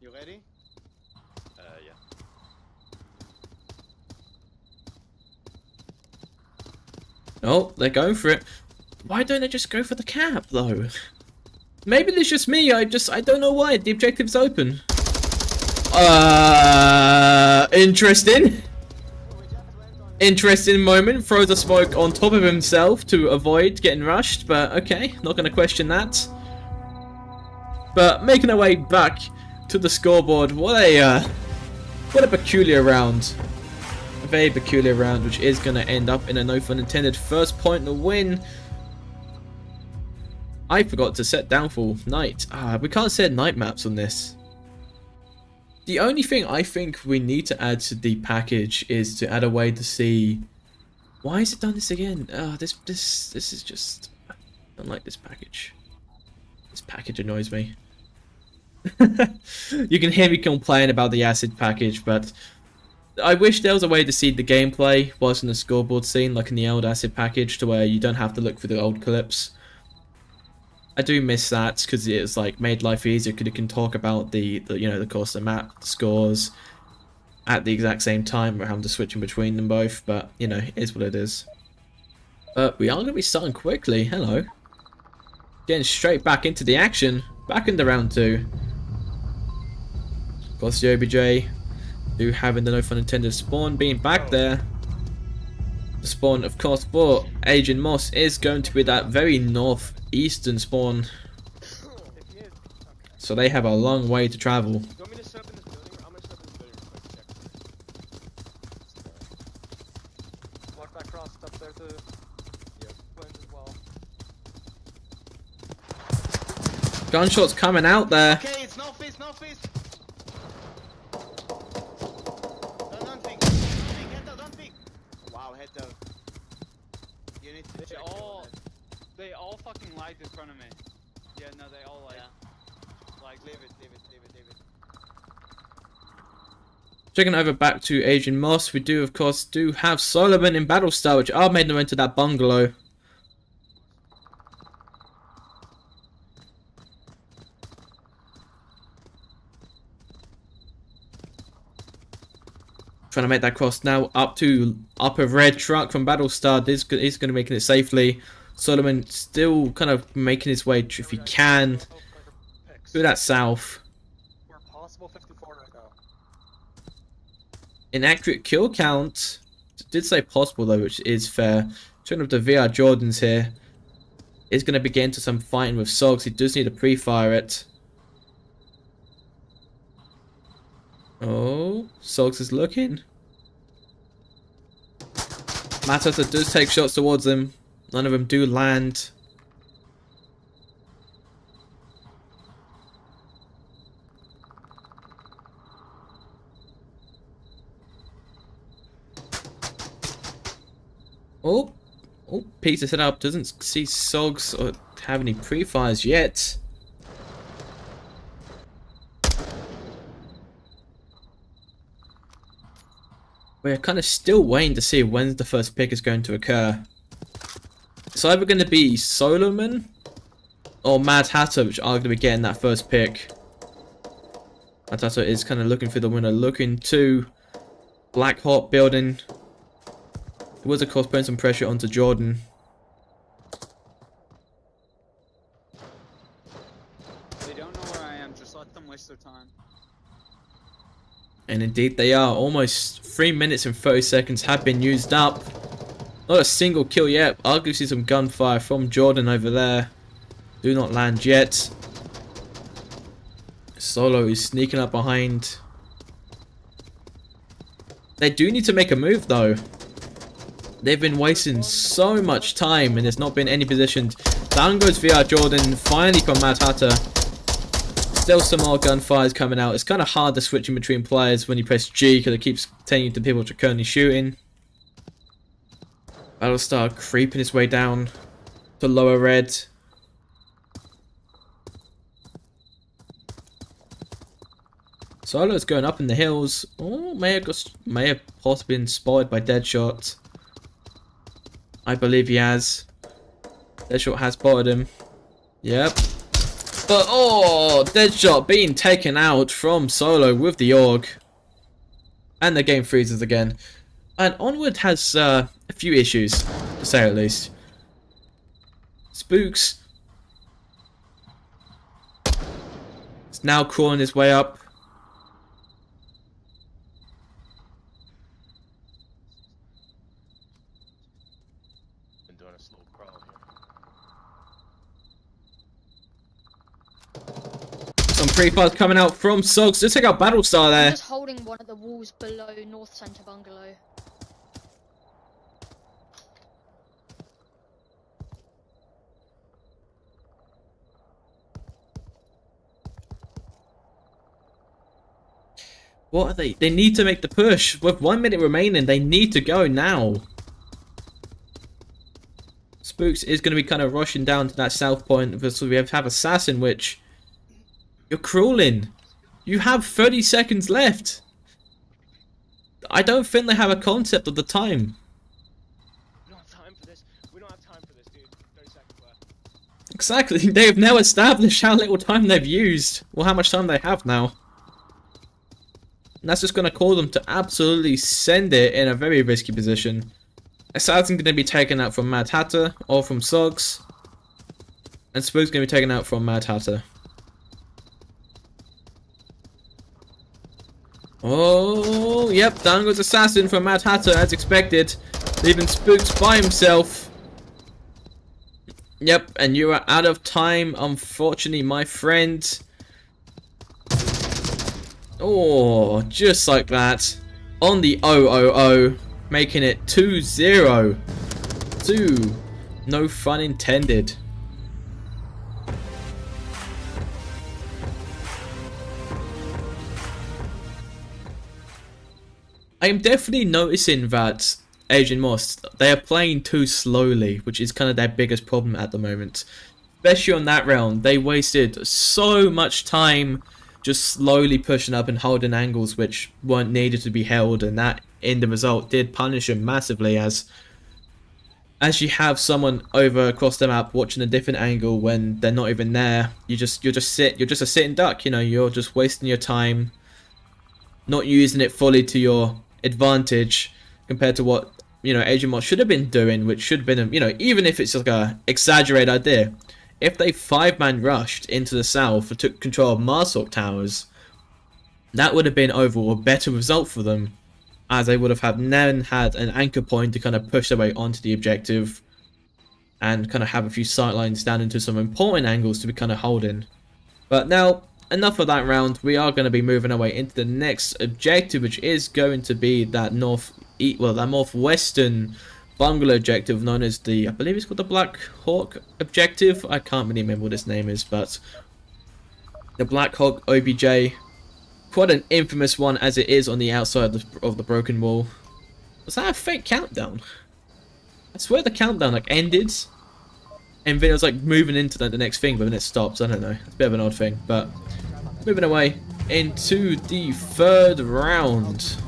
You ready? Yeah. Oh, they're going for it. Why don't they just go for the cap though? Maybe it's just me. I don't know why. The objective's open. Interesting. Interesting moment. Throws a smoke on top of himself to avoid getting rushed. But okay, not going to question that. But making our way back to the scoreboard. What a peculiar round. A very peculiar round, which is going to end up in a no fun intended first point to win. I forgot to set Downfall night. We can't set night maps on this. The only thing I think we need to add to the package is to add a way to see. Why has it done this again? This is just. I don't like this package. This package annoys me. You can hear me complain about the acid package, but I wish there was a way to see the gameplay whilst in the scoreboard scene, like in the old acid package, to where you don't have to look for the old clips. I do miss that because it's like made life easier because you can talk about the course of the map, the scores at the exact same time. We're having to switch in between them both, but you know, it is what it is. But we are going to be starting quickly. Hello. Getting straight back into the action. Back into round 2. Of course, the OBJ do having the no fun intended spawn being back there. The spawn, of course, for Agent Moss is going to be that very northeastern spawn. So they have a long way to travel. Gunshots coming out there. Okay, it's northeast, northeast. Don't peek. Don't peek. Wow, head down. You need to check. They all fucking lagged in front of me. Yeah, no, they all lagged. Yeah. Like, leave it. Checking over back to Agent Moss, we do of course have Solomon in Battlestar, which are made their way into that bungalow. Trying to make that cross now up to upper red truck from Battlestar. This is going to make it safely. Solomon still kind of making his way, if he can, through that south. We're possible 54 right now. Inaccurate kill count. Did say possible though, which is fair. Turning up the VR Jordans here. Is going to begin to some fighting with Sogs. He does need to pre-fire it. Oh, Sogs is looking. Matata does take shots towards them. None of them do land. Oh, Peter set up. Doesn't see Sogs or have any pre-fires yet. We're kind of still waiting to see when the first pick is going to occur. It's either going to be Solomon or Mad Hatter, which are going to be getting that first pick. Mad Hatter is kind of looking for the winner, looking to Black Hawk building. It was, of course, putting some pressure onto Jordan. They don't know where I am, just let them waste their time. And indeed they are. Almost 3 minutes and 30 seconds have been used up. Not a single kill yet. I'll go see some gunfire from Jordan over there. Do not land yet. Solo is sneaking up behind. They do need to make a move though. They've been wasting so much time and there's not been any positions. Down goes VR Jordan, finally from Mad Hatter. Still some more gunfires coming out. It's kind of hard to switch in between players when you press G because it keeps telling you to people which are currently shooting. Battlestar creeping his way down to lower red. Solo's going up in the hills. Oh, may have possibly been spotted by Deadshot. I believe he has. Deadshot has spotted him. Yep. But oh, Deadshot being taken out from Solo with the AUG. And the game freezes again. And Onward has a few issues, to say at least. Spooks is now crawling his way up. Been doing a slow crawl here. Some pre-fires coming out from Sogs. Just check out Battlestar there. I'm just holding one of the walls below North Center Bungalow. What are they? They need to make the push. With 1 minute remaining, they need to go now. Spooks is going to be kind of rushing down to that south point. So we have Assassin, which... You're crawling. You have 30 seconds left. I don't think they have a concept of the time. We don't have time for this. We don't have time for this, dude. 30 seconds left. Exactly. They have now established how little time they've used. Or how much time they have now. And that's just going to cause them to absolutely send it in a very risky position. Assassin's going to be taken out from Mad Hatter or from Sogs. And Spook's going to be taken out from Mad Hatter. Oh, yep, down goes Assassin from Mad Hatter as expected. Leaving Spooks by himself. Yep, and you are out of time, unfortunately, my friend. Oh, just like that. On the 000, making it 2-0. 2. No fun intended. I am definitely noticing that Asian Moss, they are playing too slowly, which is kind of their biggest problem at the moment. Especially on that round, they wasted so much time just slowly pushing up and holding angles which weren't needed to be held, and that in the result did punish them massively, as you have someone over across the map watching a different angle when they're not even there. You're just a sitting duck, you know, you're just wasting your time, not using it fully to your advantage compared to what, you know, Asian Moss should have been doing, which should have been, you know, even if it's like a exaggerated idea. If they 5-man rushed into the south and took control of Marsoc Towers, that would have been overall a better result for them, as they would have then had an anchor point to kind of push their way onto the objective and kind of have a few sightlines down into some important angles to be kind of holding. But now, enough of that round. We are going to be moving our way into the next objective, which is going to be that northwestern bungalow objective known as the, I believe it's called the Black Hawk objective. I can't really remember what its name is, but the Black Hawk OBJ, quite an infamous one as it is on the outside of the broken wall. Was that a fake countdown? I swear the countdown like ended and then it was like moving into the next thing, but then it stops. I don't know, it's a bit of an odd thing. But moving away into the third round.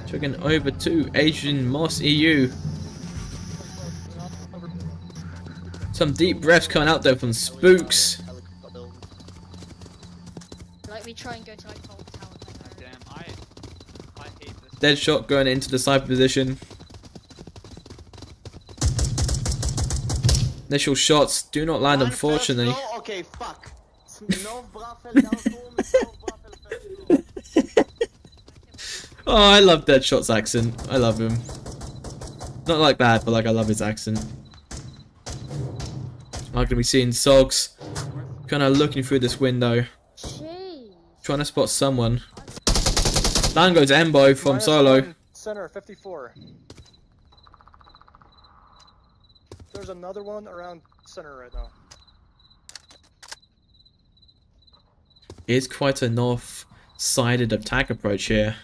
Chugging over to Asian Moss EU. Some deep breaths coming out there from Spooks. Like we try and go to like Cold Tower. Damn, I hate this. Dead shot going into the sniper position. Initial shots do not land, unfortunately. Okay, fuck. Oh, I love Deadshot's accent. I love him. Not like that, but like I love his accent. I'm going to be seeing Sogs kind of looking through this window, Jeez. trying to spot someone. Down goes Embo from Solo. Center 54. There's another one around center right now. It's quite a north-sided attack approach here.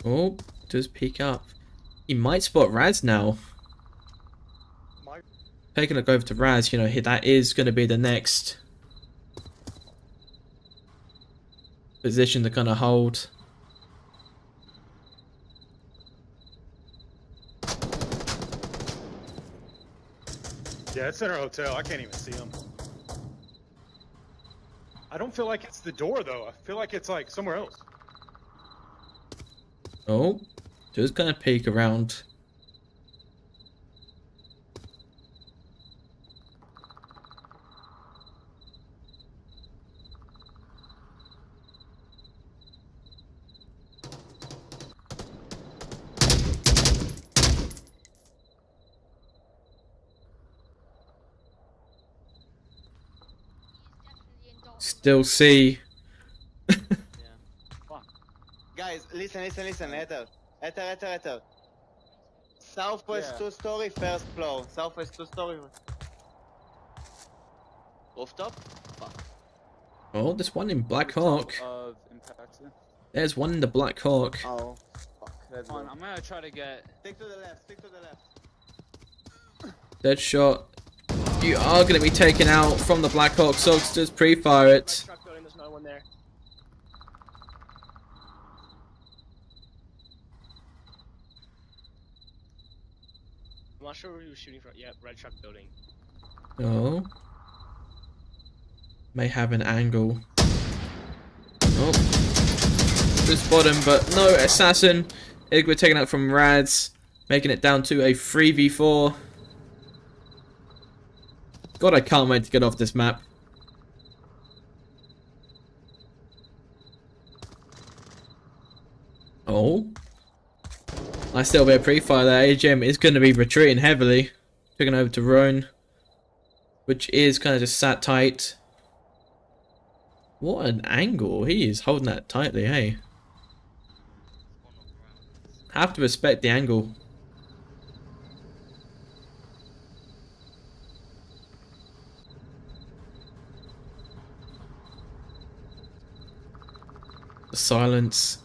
Oh, does peek up. He might spot Raz now. Taking a look over to Raz, you know, that is going to be the next position to kind of hold. Yeah, it's in our hotel. I can't even see him. I don't feel like it's the door, though. I feel like it's like somewhere else. Oh, just kind of peek around. Still see. Guys, listen. Ether. Southwest Yeah. 2-story, first floor. Southwest 2-story. Rooftop? Fuck. Oh, there's one in Black Hawk. Of impact. There's one in the Black Hawk. Oh, fuck. Let's Come on, go. I'm gonna try to get. Stick to the left, stick to the left. Dead shot. You are going to be taken out from the Black Hawk. Sogs, just pre-fire Red it. truck building, there's no one there. I'm not sure where he was shooting from. Yeah, red truck building. Oh. May have an angle. Oh. Just bottom, but no assassin. Igwe taken out from Rads, making it down to a 3v4. God, I can't wait to get off this map. Oh. Nice still bit of pre-fire there. AGM is going to be retreating heavily. Picking over to Roan, which is kind of just sat tight. What an angle. He is holding that tightly, hey. Have to respect the angle. The silence.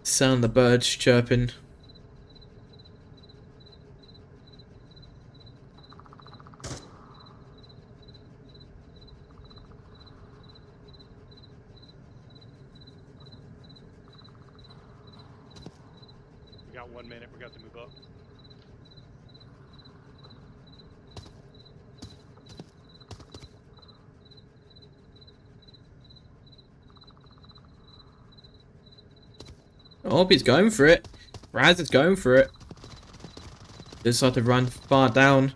Sound the birds chirping. We got 1 minute. We got to move up. I hope he's going for it. Raz is going for it. Decide to run far down.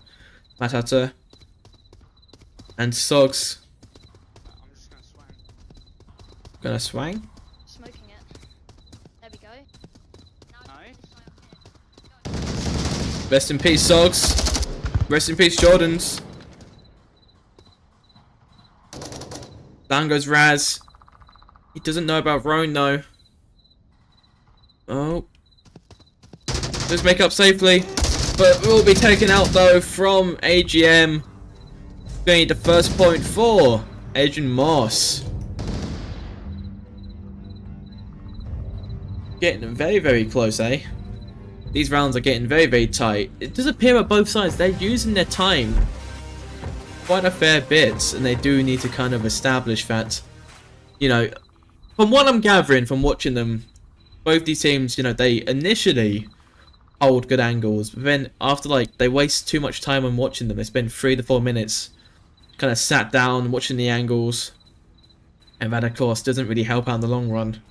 Matata. And Sogs I'm just gonna swing. gonna swing. Smoking it. There we go. Now Nice. Rest in peace, Sogs. Rest in peace, Jordans. Down goes Raz. He doesn't know about Roan though. Oh. Just make up safely. But will be taken out though from AGM. Going to first point for Adrian Moss. Getting very, very close, eh? These rounds are getting very, very tight. It does appear at both sides they're using their time quite a fair bit, and they do need to kind of establish that, you know, from what I'm gathering from watching them, both these teams, you know, they initially hold good angles, but then after, like, they waste too much time on watching them. They spend 3 to 4 minutes kind of sat down watching the angles, and that, of course, doesn't really help out in the long run.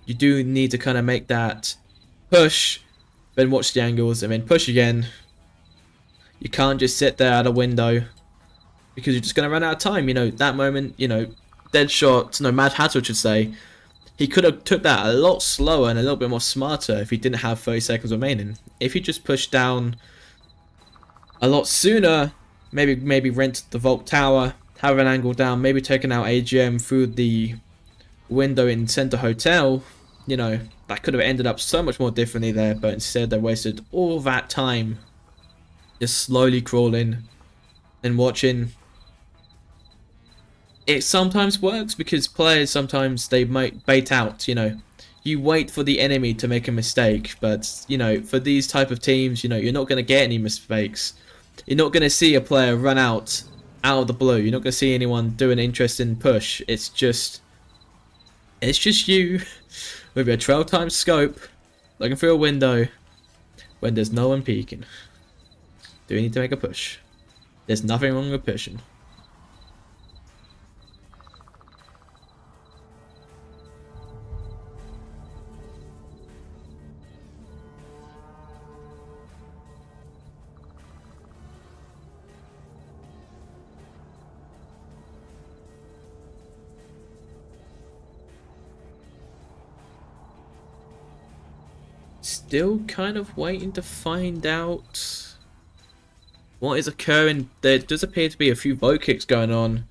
You do need to kind of make that push, then watch the angles, and then push again. You can't just sit there at a window, because you're just going to run out of time. You know, that moment, you know, Deadshot, no, Mad Hatter should say, he could have took that a lot slower and a little bit more smarter if he didn't have 30 seconds remaining. If he just pushed down a lot sooner, maybe rent the Vault Tower, have an angle down, maybe taking out AGM through the window in Center Hotel, you know, that could have ended up so much more differently there, but instead they wasted all that time just slowly crawling and watching. It sometimes works because players sometimes they might bait out, you know. You wait for the enemy to make a mistake, but, you know, for these type of teams, you know, you're not going to get any mistakes. You're not going to see a player run out of the blue. You're not going to see anyone do an interesting push. It's just you with your 12 times scope looking through a window when there's no one peeking. Do you need to make a push? There's nothing wrong with pushing. Still kind of waiting to find out what is occurring. There does appear to be a few vote kicks going on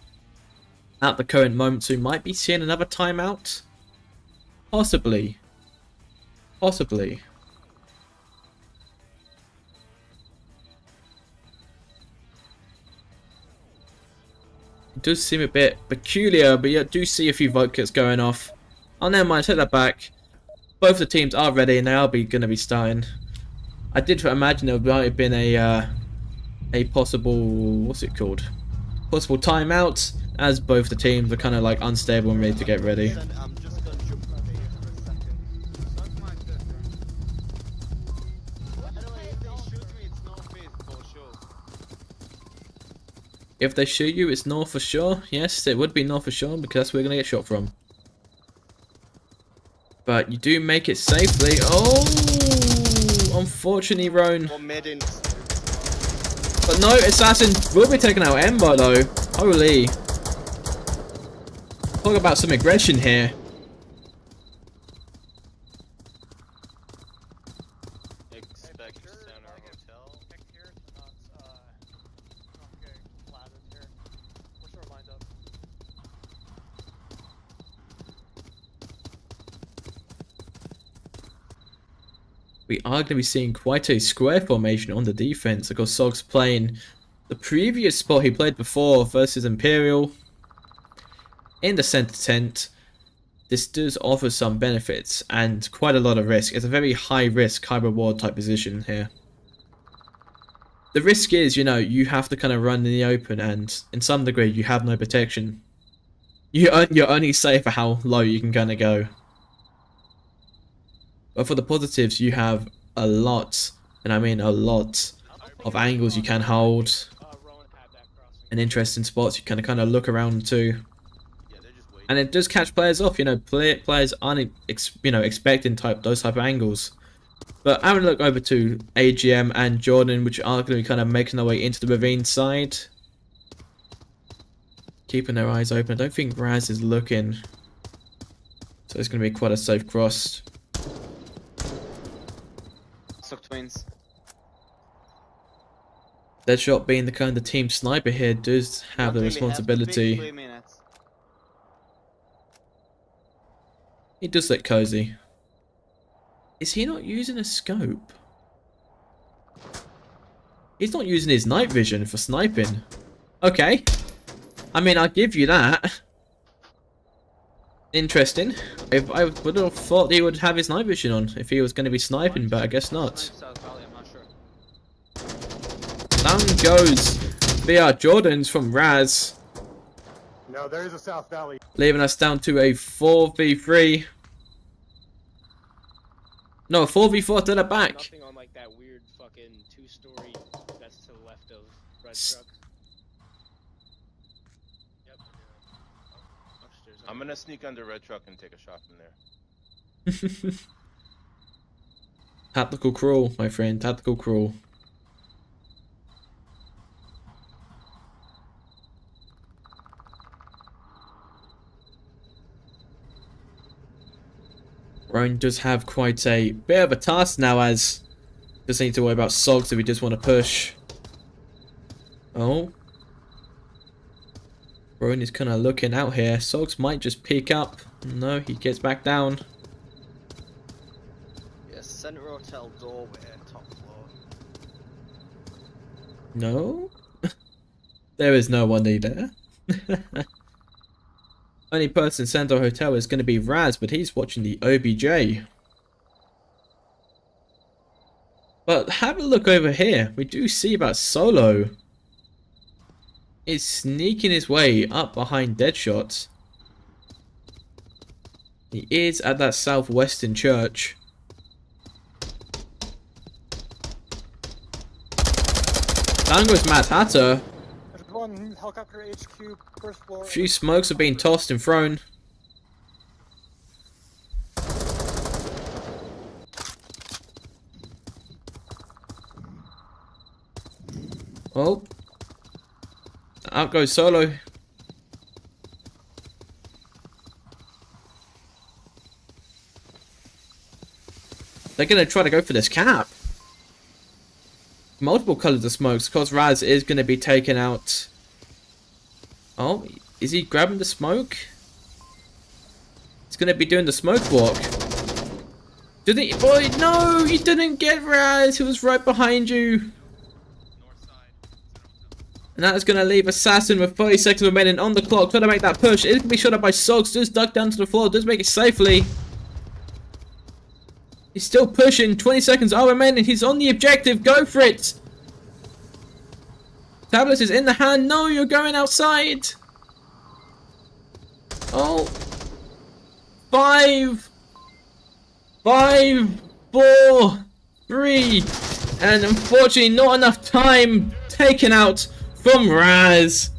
at the current moment, so we might be seeing another timeout. Possibly. It does seem a bit peculiar, but you do see a few vote kits going off. Oh, never mind, take that back. Both the teams are ready and they are going to be starting. I did imagine there might have been a possible, what's it called? Possible timeout, as both the teams are kind of like unstable and ready to get ready. I'm just gonna jump over here for a second. Suck my dick, bro. By the way, if they shoot me, it's no face for sure. If they shoot you, it's north for sure. Yes, it would be north for sure because that's where we're going to get shot from. But you do make it safely. Oh, unfortunately, Roan. One mid in. But no, Assassin will be taking out Ember though. Holy. Talk about some aggression here. Expect center hotel. Pick here, not okay, ladder here. We're sort of lined up. We are going to be seeing quite a square formation on the defense because Sog's playing the previous spot he played before versus Imperial in the center tent. This does offer some benefits and quite a lot of risk. It's a very high risk, high reward type position here. The risk is, you know, you have to kind of run in the open and in some degree you have no protection. You're only safe for how low you can kind of go. But for the positives, you have a lot, and I mean a lot, of angles you can hold, and interesting spots you can kind of look around to. And it does catch players off, you know, players aren't expecting those type of angles. But I'm going to look over to AGM and Jordan, which are going to be kind of making their way into the ravine side. Keeping their eyes open. I don't think Raz is looking. So it's going to be quite a safe cross. Suck twins. Deadshot being the kind of team sniper here does have the responsibility. 3 minutes. He does look cozy. Is he not using a scope? He's not using his night vision for sniping. Okay. I mean, I'll give you that. Interesting. If I would have thought he would have his night vision on if he was going to be sniping, but I guess not. South Valley, I'm not sure. Down goes VR Jordans from Raz, No, there is a South Valley. leaving us down to a 4v3. No, a 4v4 to the back. Nothing on like that weird fucking 2-story that's to the left of Red Truck. Yep. Upstairs. I'm gonna sneak under Red Truck and take a shot from there. Tactical crawl, my friend. Tactical crawl. Roan does have quite a bit of a task now, as doesn't need to worry about Sogs if he just want to push. Oh. Roan is kind of looking out here. Sogs might just peek up. No, he gets back down. Yes, center hotel doorway, top floor. No? There is no one there. Only person in Sando Hotel is going to be Raz, but he's watching the OBJ. But have a look over here. We do see about Solo is sneaking his way up behind Deadshot. He is at that southwestern church. Down goes Mad Hatter. There's one helicopter HQ, first floor. A few smokes are being tossed and thrown. Oh. Out goes Solo. They're going to try to go for this cap. Multiple colours of smokes, because Raz is going to be taken out. Oh, is he grabbing the smoke? He's going to be doing the smoke walk. Did he? Boy, no, you didn't get Raz. He was right behind you. North side. And that is going to leave Assassin with 30 seconds remaining on the clock. Trying to make that push. It is going to be shot at by Sogs. Does duck down to the floor. Does make it safely. He's still pushing. 20 seconds are remaining. He's on the objective. Go for it. Tablet is in the hand. No, you're going outside. Oh. 5, 4, 3. And unfortunately not enough time taken out from Raz.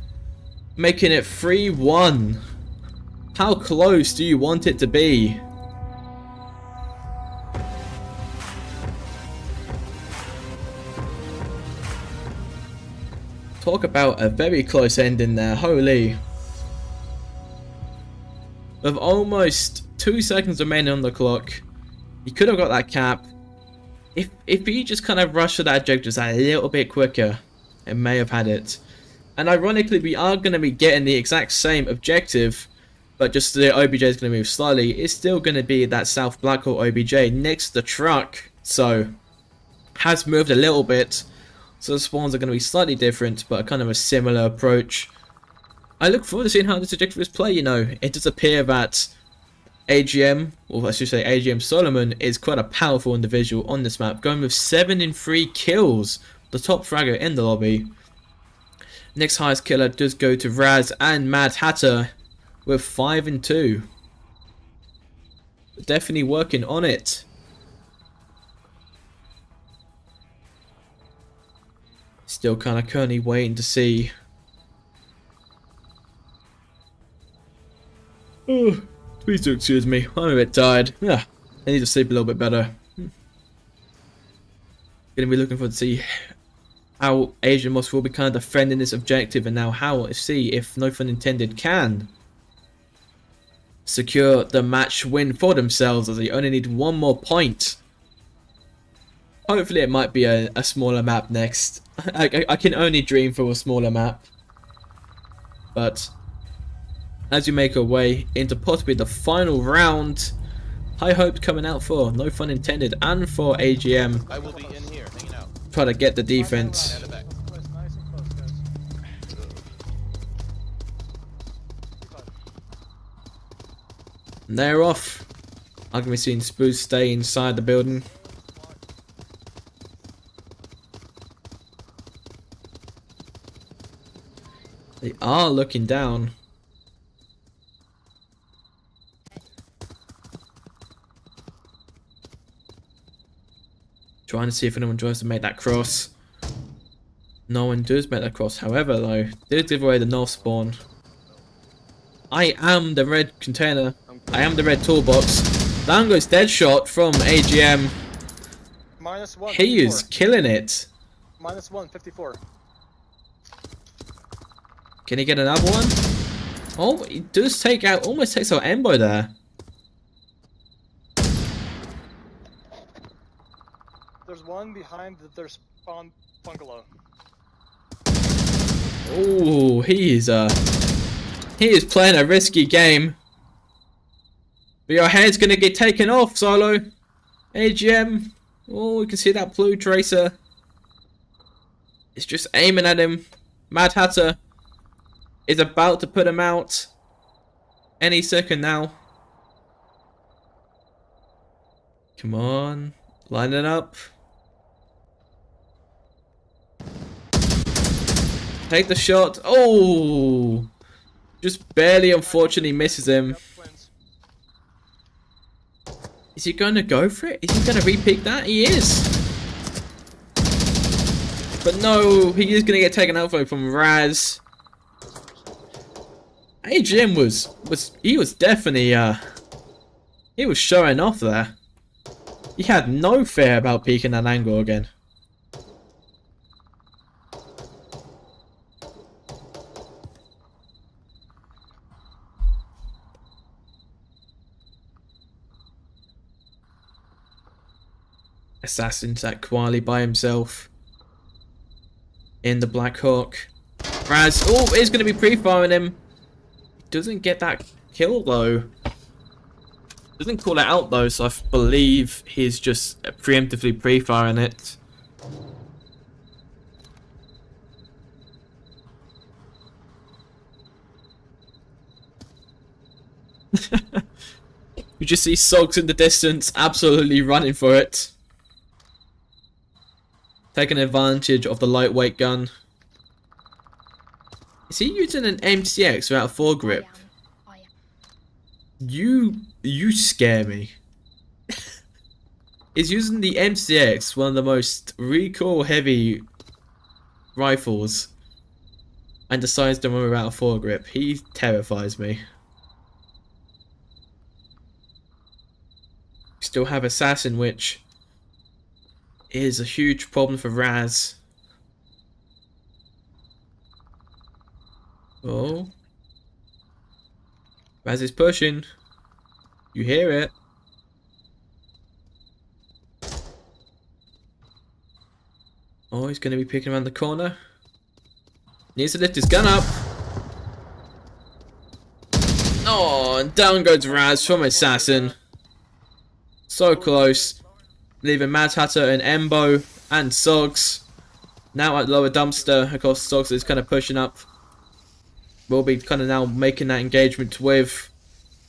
Making it 3-1. How close do you want it to be? Talk about a very close ending there, holy. With almost 2 seconds remaining on the clock, he could have got that cap. If he just kind of rushed to that objective a little bit quicker, it may have had it. And ironically, we are going to be getting the exact same objective, but just the OBJ is going to move slightly. It's still going to be that South Blackhole OBJ next to the truck, so has moved a little bit. So the spawns are going to be slightly different, but kind of a similar approach. I look forward to seeing how this objective is played. You know, it does appear that AGM, or I should say AGM Solomon, is quite a powerful individual on this map, going with 7 in 3 kills, the top fragger in the lobby. Next highest killer does go to Raz and Mad Hatter with 5 and 2. Definitely working on it. Still kind of currently waiting to see. Oh, please do excuse me. I'm a bit tired. Yeah, I need to sleep a little bit better. Gonna be looking forward to see how Asian Moss will be kind of defending this objective, and now how see if no fun intended can secure the match win for themselves, as they only need 1 more point. Hopefully it might be a smaller map next. I can only dream for a smaller map. But as we make our way into possibly the final round, high hopes coming out for no fun intended and for AGM. I will be in here, hanging out. Try to get the defense. And back. Nice and close, guys. And they're off. I'm going to be seeing Spoos stay inside the building. They are looking down. Trying to see if anyone tries to make that cross. No one does make that cross. However, though, did give away the north spawn. I am the red container. I am the red toolbox. Down goes dead shot from AGM. -1. He is killing it. -1, 54. Can he get another one? Oh, he does take out, almost takes out Embo there. There's one behind their spawn bungalow. Oh, he is playing a risky game. But your head's gonna get taken off, Solo. AGM. Oh, we can see that blue tracer. It's just aiming at him. Mad Hatter is about to put him out any second now. Come on, line it up. Take the shot. Oh, just barely, unfortunately, misses him. Is he going to go for it? Is he going to re-pick that? He is. But no, he is going to get taken out from Raz. AGM was definitely he was showing off there. He had no fear about peeking that angle again. Assassin's at Kwali by himself in the Black Hawk. Raz, oh, is going to be pre-firing him. Doesn't get that kill though. Doesn't call it out though, so I believe he's just preemptively pre-firing it. You just see Sogs in the distance, absolutely running for it. Taking advantage of the lightweight gun. Is he using an MCX without a foregrip? I am. You scare me. Is using the MCX, one of the most recoil heavy rifles, and decides to run without a foregrip. He terrifies me. Still have Assassin, which is a huge problem for Raz. Oh. Raz is pushing. You hear it. Oh, he's going to be picking around the corner. Needs to lift his gun up. Oh, and down goes Raz from Assassin. So close. Leaving Mad Hatter and Embo and Sogs. Now at lower dumpster. Of course, Sogs is kind of pushing up. We'll be kind of now making that engagement with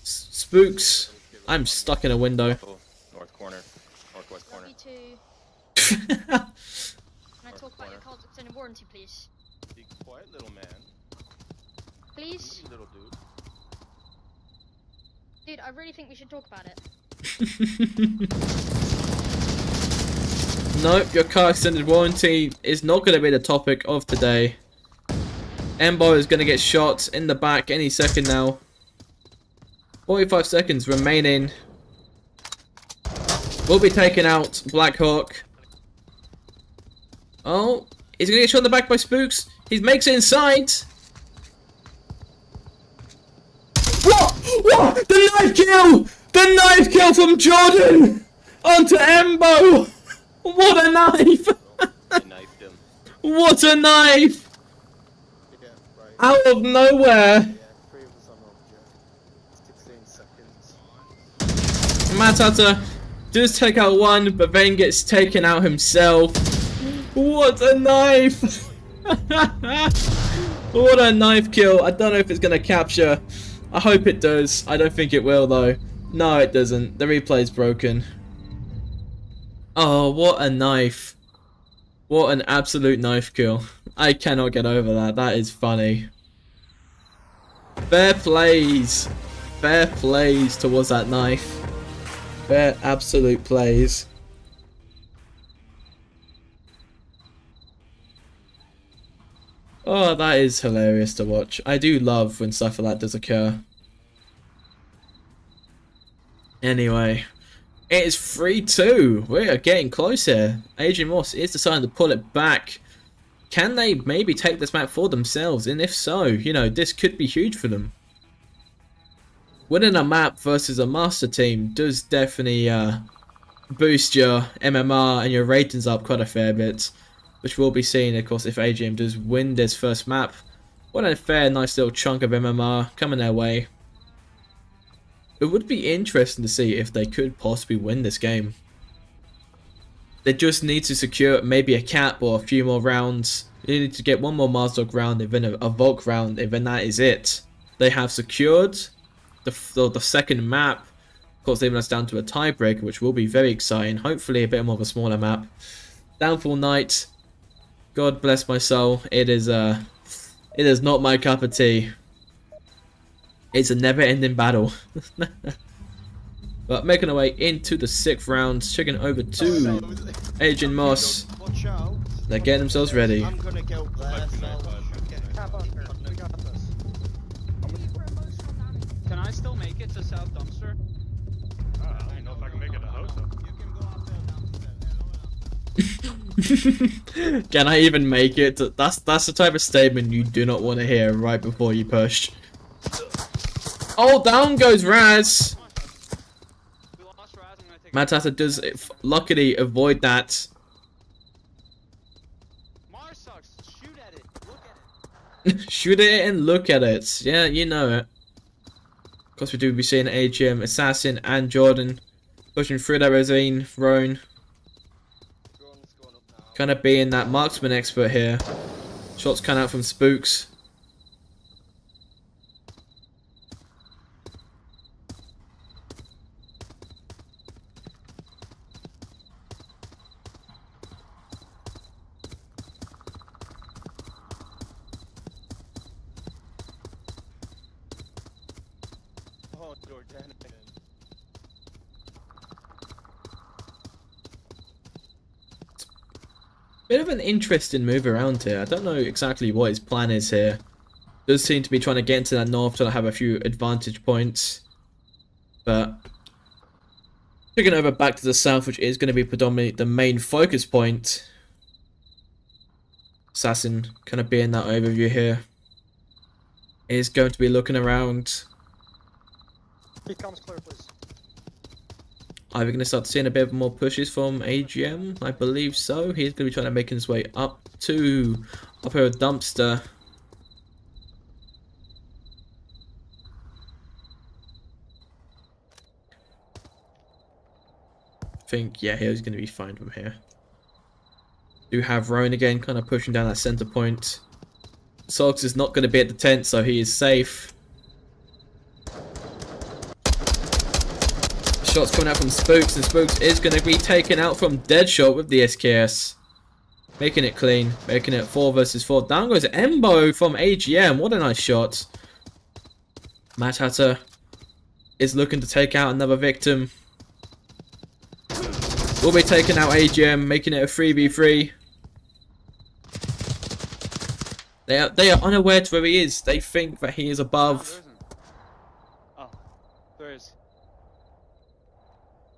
Spooks. I'm stuck in a window. North corner. Northwest corner. Love you too. Can I talk about your car's extended warranty, please? Be quiet, little man. Please? You little dude. Dude, I really think we should talk about it. Nope, your car extended warranty is not going to be the topic of today. Embo is going to get shot in the back any second now. 45 seconds remaining. We'll be taking out Black Hawk. Oh, he's going to get shot in the back by Spooks. He makes it inside. What? What? The knife kill! The knife kill from Jordan! Onto Embo! What a knife! I knifed him. What a knife! Yeah, right. Out of nowhere! Yeah, 3 of us on object. 16 seconds. Matata does take out one, but then gets taken out himself. What a knife! What a knife kill. I don't know if it's going to capture. I hope it does. I don't think it will though. No, it doesn't. The replay's broken. Oh, what a knife. What an absolute knife kill. I cannot get over that. That is funny. Fair plays. Fair plays towards that knife. Fair absolute plays. Oh, that is hilarious to watch. I do love when stuff like that does occur. Anyway, it is 3-2. We are getting close here. Adrian Moss is deciding to pull it back. Can they maybe take this map for themselves? And if so, you know, this could be huge for them. Winning a map versus a master team does definitely boost your MMR and your ratings up quite a fair bit. Which we'll be seeing, of course, if AGM does win this first map. What a fair, nice little chunk of MMR coming their way. It would be interesting to see if they could possibly win this game. They just need to secure maybe a cap or a few more rounds. They need to get one more Marsdog round and then a Volk round, and then that is it. They have secured the second map. Of course, leaving us down to a tiebreaker, which will be very exciting. Hopefully a bit more of a smaller map. Downfall Night. God bless my soul. It is not my cup of tea. It's a never-ending battle. But making our way into the 6th round, checking over to Agent Moss. Watch out. They're getting themselves ready. I'm gonna go there, so... Tap on here. We got this. Can I still make it to South Dumpster? I don't even know if I can make it to Hosa. You can go up there, downstairs. Can I even make it? That's the type of statement you do not want to hear right before you push. Oh, down goes Raz. We lost Raz, I'm gonna take Matata does luckily avoid that. Mars sucks. Shoot at it. Look at it. Shoot it and look at it. Yeah, you know it. Of course, we do be seeing AGM, Assassin, and Jordan pushing through that ravine, Roan. Drone's going up now. Kind of being that marksman expert here. Shots coming out from Spooks. Oh, Jordan. Bit of an interesting move around here. I don't know exactly what his plan is here. Does seem to be trying to get into that north, trying to have a few advantage points. But taking over back to the south, which is going to be predominantly the main focus point. Assassin kind of being that overview here. Is going to be looking around. Becomes clear, please. Are we going to start seeing a bit more pushes from AGM? I believe so. He's going to be trying to make his way up to up here at dumpster. I think, yeah, he's going to be fine from here. Do have Roan again, kind of pushing down that center point. Sox is not going to be at the tent, so he is safe. Shots coming out from Spooks, and Spooks is going to be taken out from Deadshot with the SKS. Making it clean, making it 4 versus 4. Down goes Embo from AGM. What a nice shot. Mad Hatter is looking to take out another victim. Will be taking out AGM, making it a 3v3. They are unaware to where he is. They think that he is above. Oh, there is.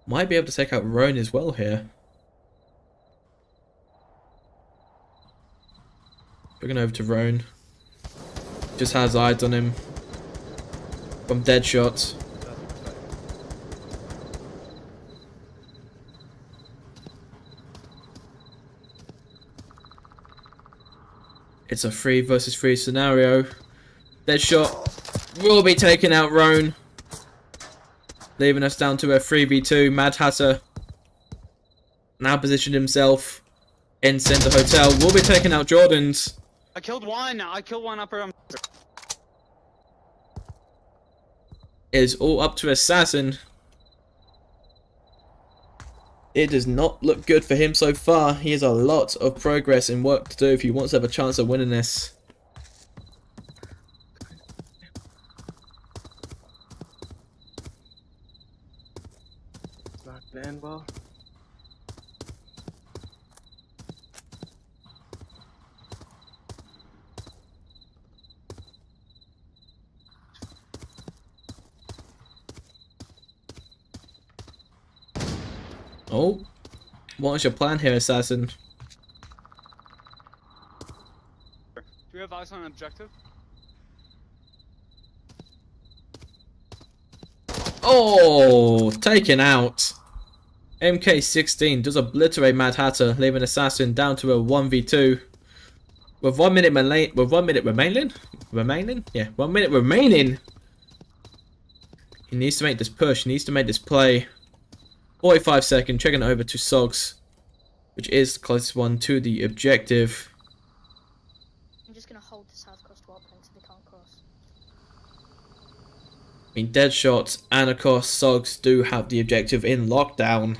Might be able to take out Roan as well here. Bringing over to Roan. Just has eyes on him. From Deadshot. It's a 3 versus 3 scenario. Deadshot will be taking out Roan. Leaving us down to a 3v2. Mad Hatter now positioned himself in center hotel. Will be taking out Jordan's. I killed one. I killed one upper. Is all up to Assassin. It does not look good for him so far. He has a lot of progress and work to do if he wants to have a chance of winning this. Not banned well. Oh, what's your plan here, Assassin? Do we have eyes on an objective? Oh, taken out. MK16 does obliterate Mad Hatter, leaving Assassin down to a 1v2. With 1 minute remaining? Yeah, 1 minute remaining. He needs to make this push, he needs to make this play. 45 seconds, checking it over to Sogs, which is the closest one to the objective. I'm just gonna hold the south coast warp link so they can't cross. I mean, Deadshot and of course Sogs do have the objective in lockdown.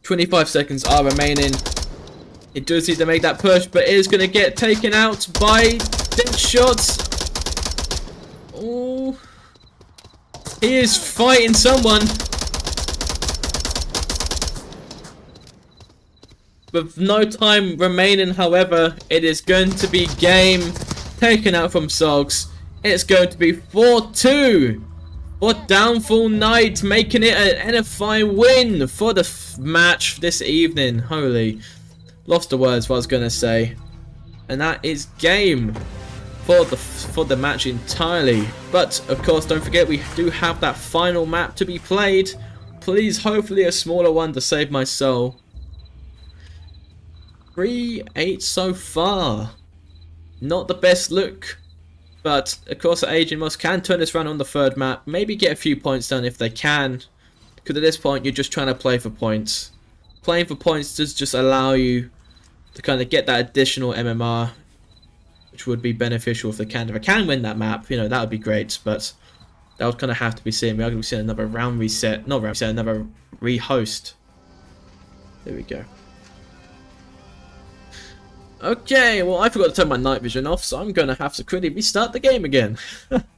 "25 seconds are remaining. It does need to make that push, but it is going to get taken out by Deadshot. Oh, he is fighting someone. With no time remaining, however, it is going to be game taken out from Sogs. It's going to be 4-2 for Downfall Knight, making it an NFI win for the match this evening. Holy, lost the words what I was going to say. And that is game for the match entirely. But of course, don't forget we do have that final map to be played. Please, hopefully a smaller one to save my soul. 3-8 so far. Not the best look, but of course Agent Moss can turn this around on the third map. Maybe get a few points done if they can, because at this point you're just trying to play for points. Playing for points does just allow you to kind of get that additional MMR, which would be beneficial if they can. If I can win that map, you know, that would be great, but that would kind of have to be seen. We are going to be seeing another round reset, not round reset, another rehost. There we go. Okay, well I forgot to turn my night vision off, so I'm gonna have to quickly restart the game again.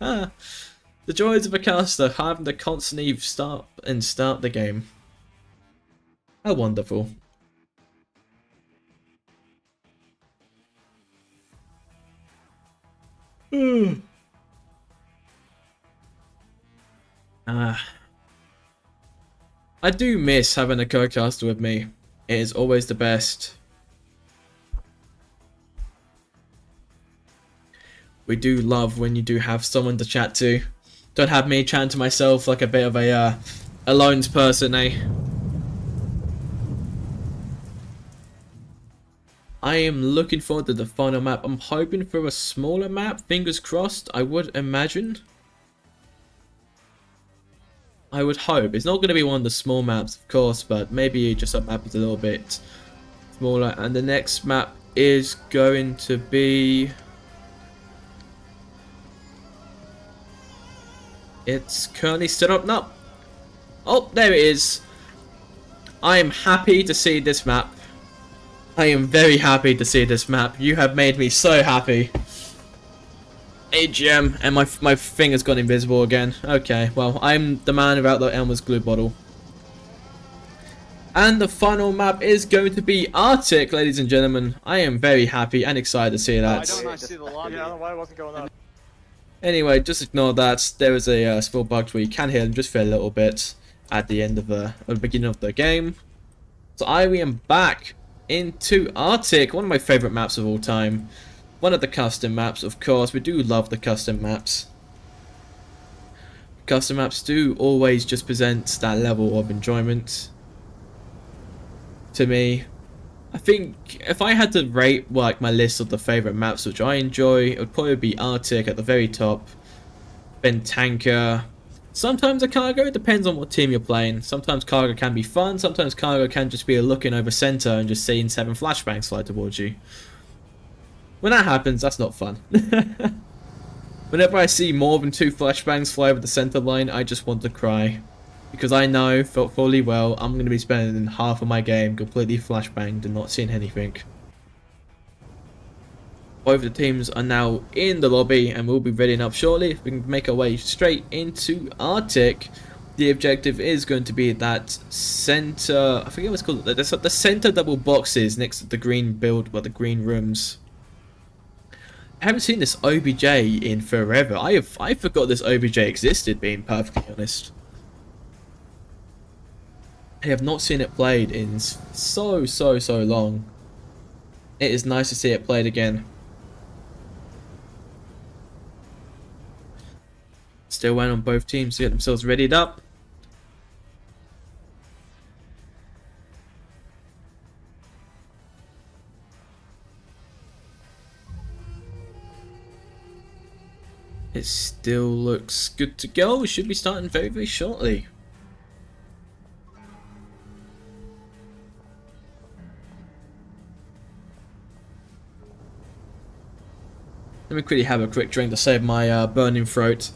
The joys of a caster, having to constantly start the game. How wonderful. I do miss having a co-caster with me. It is always the best. We do love when you do have someone to chat to. Don't have me chatting to myself like a bit of a alone's person, eh? I am looking forward to the final map. I'm hoping for a smaller map, fingers crossed, I would imagine. I would hope. It's not going to be one of the small maps, of course, but maybe just a map that's a little bit smaller. And the next map is going to be... It's currently still up now. Oh, there it is. I am happy to see this map. I am very happy to see this map. You have made me so happy. AGM, and my finger's gone invisible again. Okay, well, I'm the man without the Elmer's glue bottle. And the final map is going to be Arctic, ladies and gentlemen. I am very happy and excited to see that. I don't know, see the lobby. Yeah, I don't know why it wasn't going up. Anyway, just ignore that. There was a small bug where you can hear them just for a little bit at the end of the beginning of the game. So I am back into Arctic, one of my favourite maps of all time. One of the custom maps, of course. We do love the custom maps. Custom maps do always just present that level of enjoyment to me. I think if I had to rate like my list of the favourite maps which I enjoy, it would probably be Arctic at the very top, then Tanker, sometimes a Cargo. It depends on what team you're playing. Sometimes Cargo can be fun, sometimes Cargo can just be looking over centre and just seeing 7 flashbangs fly towards you. When that happens, that's not fun. Whenever I see more than 2 flashbangs fly over the centre line, I just want to cry. Because I know fully well I'm going to be spending half of my game completely flashbanged and not seeing anything. Both the teams are now in the lobby and we'll be readying up shortly. We can make our way straight into Arctic. The objective is going to be that center, I forget what it's called, the center double boxes next to the green build, well, the green rooms. I haven't seen this OBJ in forever. I forgot this OBJ existed, being perfectly honest. I have not seen it played in so long. It is nice to see it played again. Still waiting on both teams to get themselves readied up. It still looks good to go. We should be starting very shortly. Let me quickly have a quick drink to save my burning throat.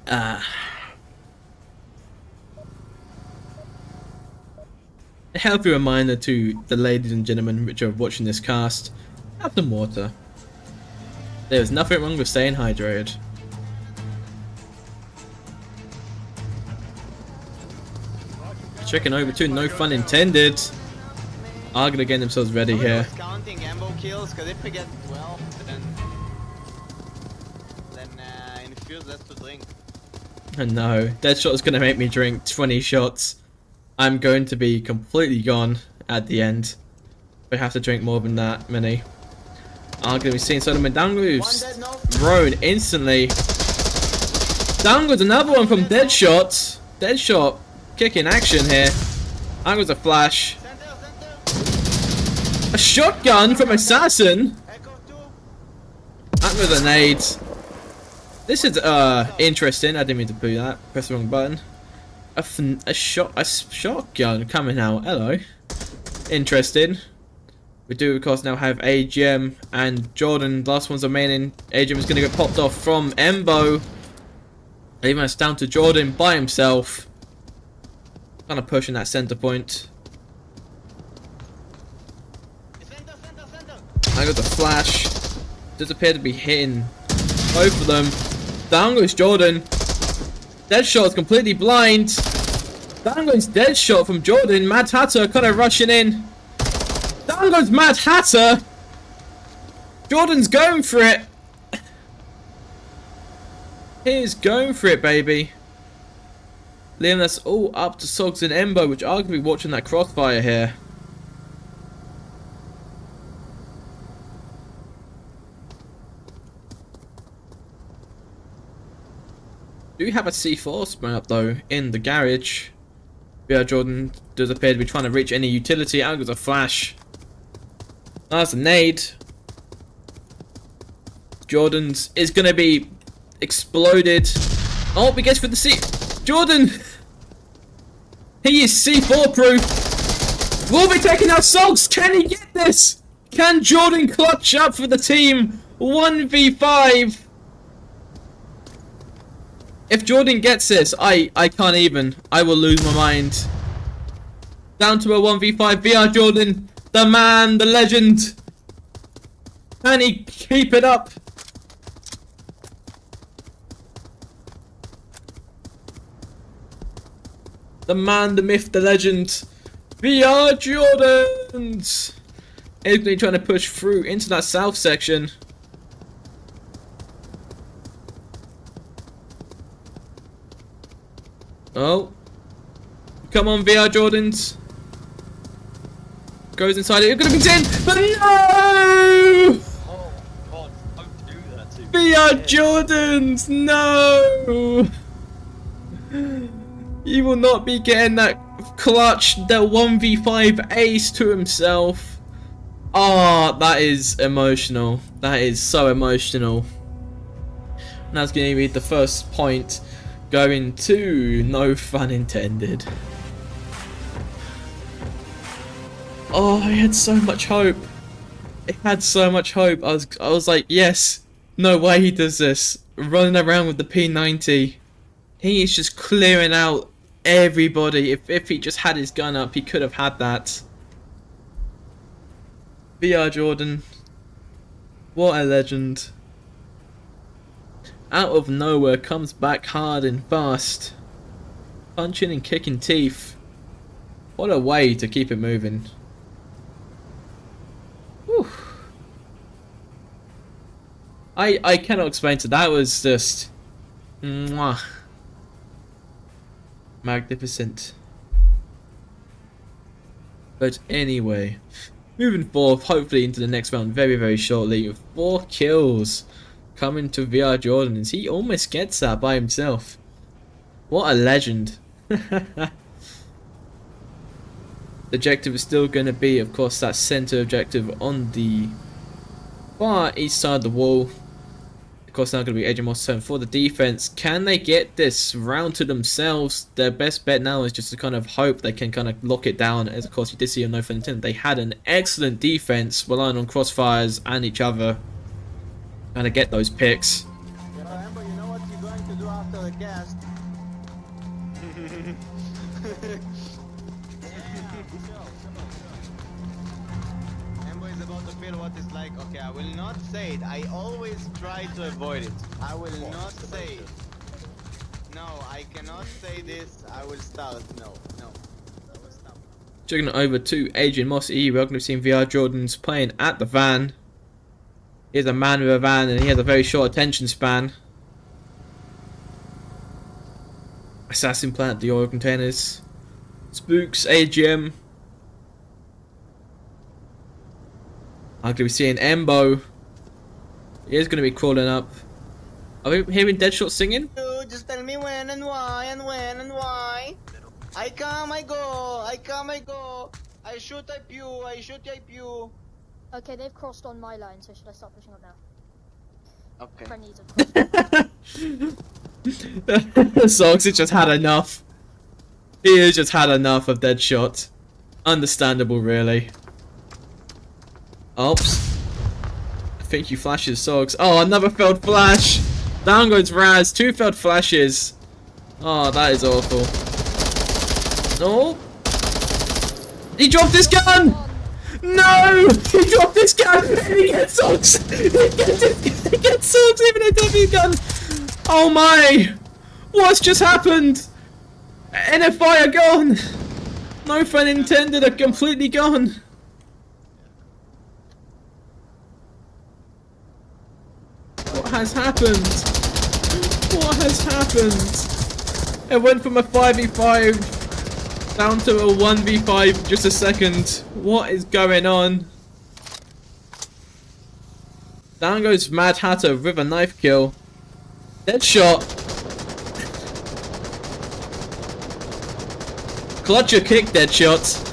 A healthy reminder to the ladies and gentlemen which are watching this cast, have some water. There's nothing wrong with staying hydrated. Checking over to no fun intended. Are gonna get themselves ready here. Counting ammo kills, because if we get 12, then in the field that's to drink. No, Deadshot is gonna make me drink 20 shots. I'm going to be completely gone at the end. We have to drink more than that many. Are gonna be seeing Solomon down moves. Thrown instantly. Down goes another one from Deadshot. Deadshot. Kicking action here. That was a flash. A shotgun from Assassin. That was a nade. This is interesting. I didn't mean to do that. Press the wrong button. A shotgun coming out. Hello. Interesting. We do of course now have AGM and Jordan. Last one's remaining. AGM is going to get popped off from Embo. Even it's down to Jordan by himself. Kind of pushing that center point. I got the flash. Does appear to be hitting both of them. Down goes Jordan. Deadshot is completely blind. Down goes Deadshot from Jordan. Mad Hatter kind of rushing in. Down goes Mad Hatter. Jordan's going for it. He's going for it, baby. Liam, that's all up to Sogs and Embo, which are going to be watching that crossfire here. Do have a C4 spun up though in the garage. VR Jordan does appear to be trying to reach any utility. Out goes a flash. That's a nade. Jordan's is going to be exploded. Oh, he gets for the C. Jordan! He is C4 proof. Will be taking out Sogs. Can he get this? Can Jordan clutch up for the team? 1v5. If Jordan gets this, I can't even. I will lose my mind. Down to a 1v5. VR Jordan, the man, the legend. Can he keep it up? The man, the myth, the legend. VR Jordans. He's going to be trying to push through into that south section. Oh. Come on, VR Jordans. Goes inside it. It's going to be 10. But no! Oh god, don't do that to me. VR Jordans! No! He will not be getting that clutch, that 1v5 ace to himself. Ah, that is emotional. That is so emotional. And that's going to be the first point going to No Fun Intended. Oh, I had so much hope. I had so much hope. I was like, yes, no way he does this. Running around with the P90. He is just clearing out everybody. If he just had his gun up, he could have had that. VR Jordan. What a legend. Out of nowhere, comes back hard and fast. Punching and kicking teeth. What a way to keep it moving. Whew. I cannot explain to that. Was just mwah. Magnificent. But anyway, moving forward, hopefully into the next round very, very shortly, with 4 kills coming to VR Jordan, and he almost gets that by himself. What a legend. The objective is still going to be, of course, that center objective on the far east side of the wall. Of course, now going to be Agent Moss' turn for the defense. Can they get this round to themselves? Their best bet now is just to kind of hope they can kind of lock it down. As of course, you did see on No Fun Intended, they had an excellent defense, relying on crossfires and each other, trying to get those picks. Amber, you know what you're going to do after the cast? Amber is about to feel what it's like. Okay, I will not say it. I always try to avoid it. I will not say it. No, I cannot say this. I will start. No. I will stop. Checking it over to Agent Moss E. We're going to be seeing VR Jordan's playing at the van. He's a man with a van and he has a very short attention span. Assassin plant the oil containers. Spooks AGM. I'm going to be seeing Embo. He is going to be crawling up. Are we hearing Deadshot singing? Just tell me when and why and when and why. I come, I go. I come, I go. I shoot, I pew. I shoot, I pew. Okay, they've crossed on my line, so should I start pushing up now? Okay. Friendlies have crossed. Sogs has just had enough. He has just had enough of Deadshot. Understandable, really. Oops. I think you flashes Sogs. Oh, another failed flash. Down goes Raz. 2 failed flashes. Oh, that is awful. Oh! He dropped his gun! No! He dropped his gun! He gets socks! He gets socks even though he dropped his gun! Oh my! What's just happened? NFI are gone! No fun intended, are completely gone! What has happened? What has happened? It went from a 5v5 down to a 1v5 just a second. What is going on? Down goes Mad Hatter with a knife kill. Deadshot. Clutch your kick, Deadshot.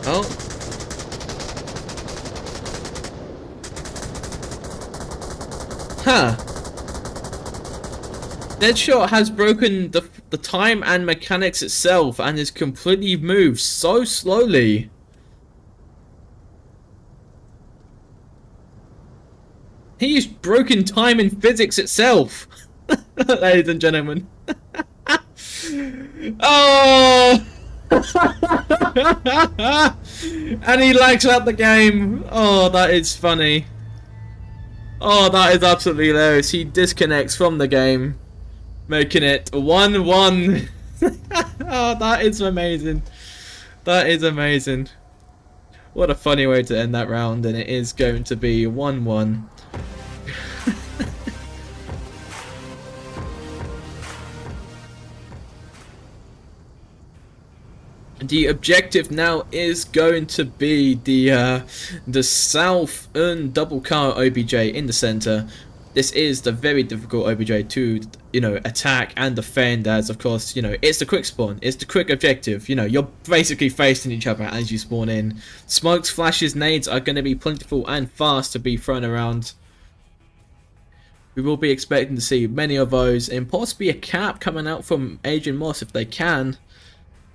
Oh. Huh. Deadshot has broken the time and mechanics itself and has completely moved so slowly. He's broken time and physics itself. Ladies and gentlemen. Oh! And he lags out the game. Oh, that is funny. Oh, that is absolutely hilarious. He disconnects from the game, making it 1-1. Oh, that is amazing. That is amazing. What a funny way to end that round, and it is going to be 1-1. The objective now is going to be the southern double car OBJ in the center. This is the very difficult OBJ to, you know, attack and defend, as of course, you know, it's the quick spawn, it's the quick objective. You know, you're basically facing each other as you spawn in. Smokes, flashes, nades are going to be plentiful and fast to be thrown around. We will be expecting to see many of those, and possibly a cap coming out from Adrian Moss if they can.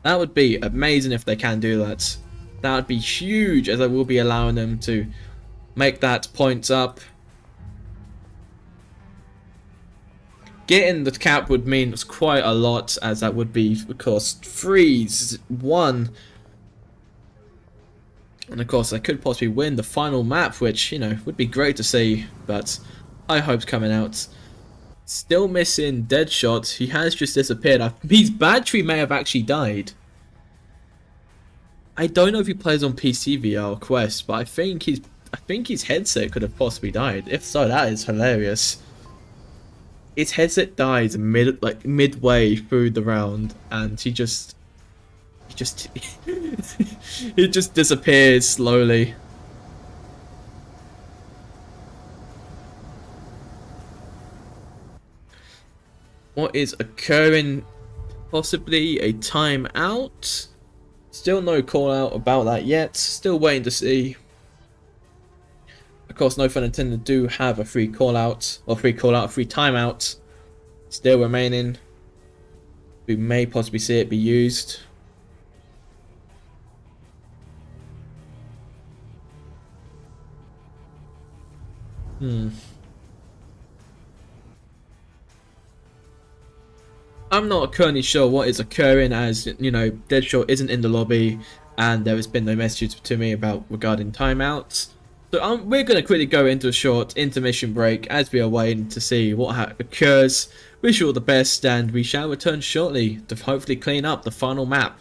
That would be amazing if they can do that. That would be huge, as I will be allowing them to make that points up. Getting the cap would mean quite a lot, as that would be, of course, 3-1. And of course, I could possibly win the final map, which, you know, would be great to see, but high hopes coming out. Still missing Deadshot. He has just disappeared. His battery may have actually died. I don't know if he plays on PC VR Quest, but I think his headset could have possibly died. If so, that is hilarious. His headset dies midway through the round, and he just disappears slowly. What is occurring? Possibly a timeout. Still no call out about that yet. Still waiting to see. Of course, no fun intended do have a free call out, or free timeout still remaining. We may possibly see it be used. I'm not currently sure what is occurring, as you know, Deadshot isn't in the lobby and there has been no messages to me regarding timeouts. So we're going to quickly go into a short intermission break as we are waiting to see what occurs. Wish you all the best, and we shall return shortly to hopefully clean up the final map.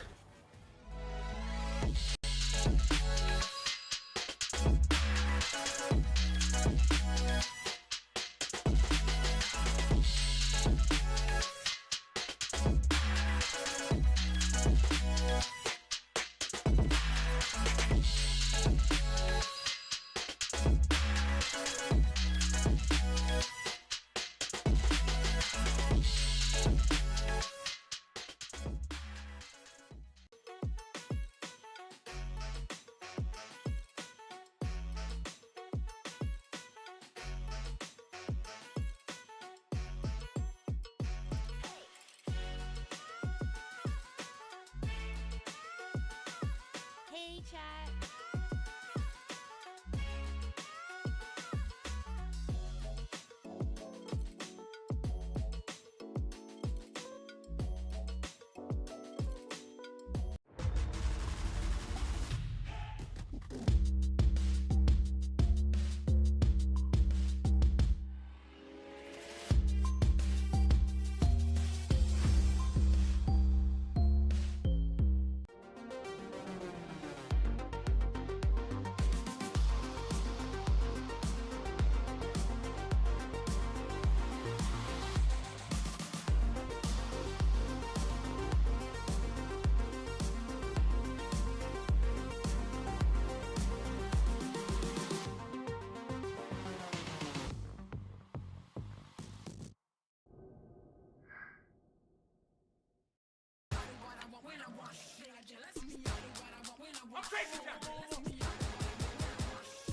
chat.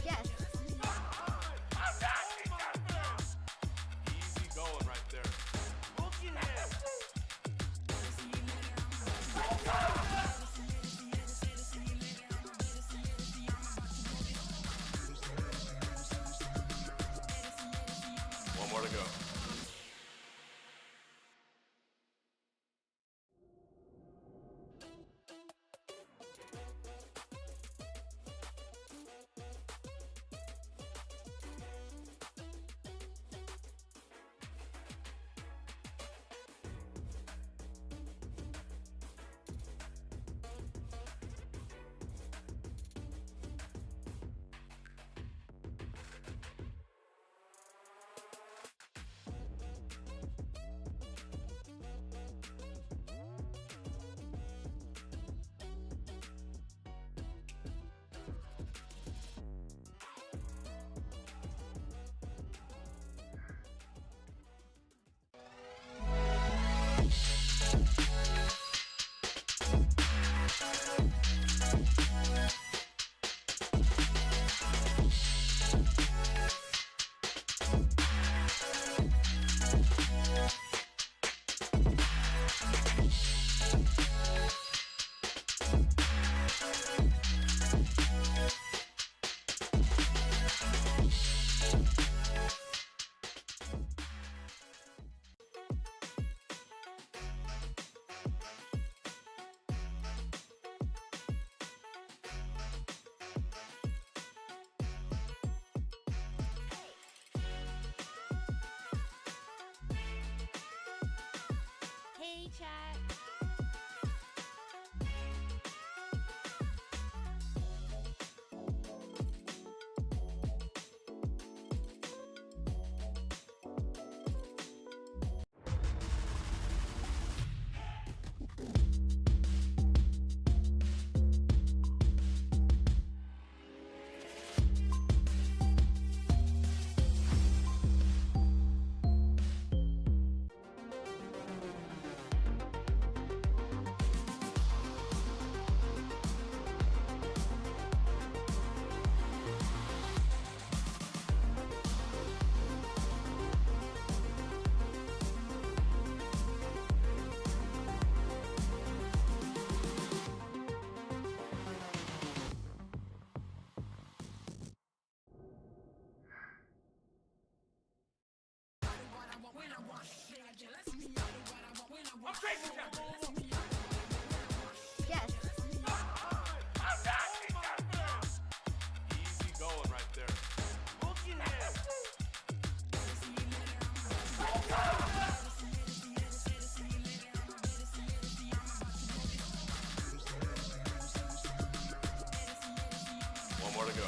Yes. Easy going right there. Looking at one more to go. Hey chat. Yes. Easy going right there. Looking at one more to go.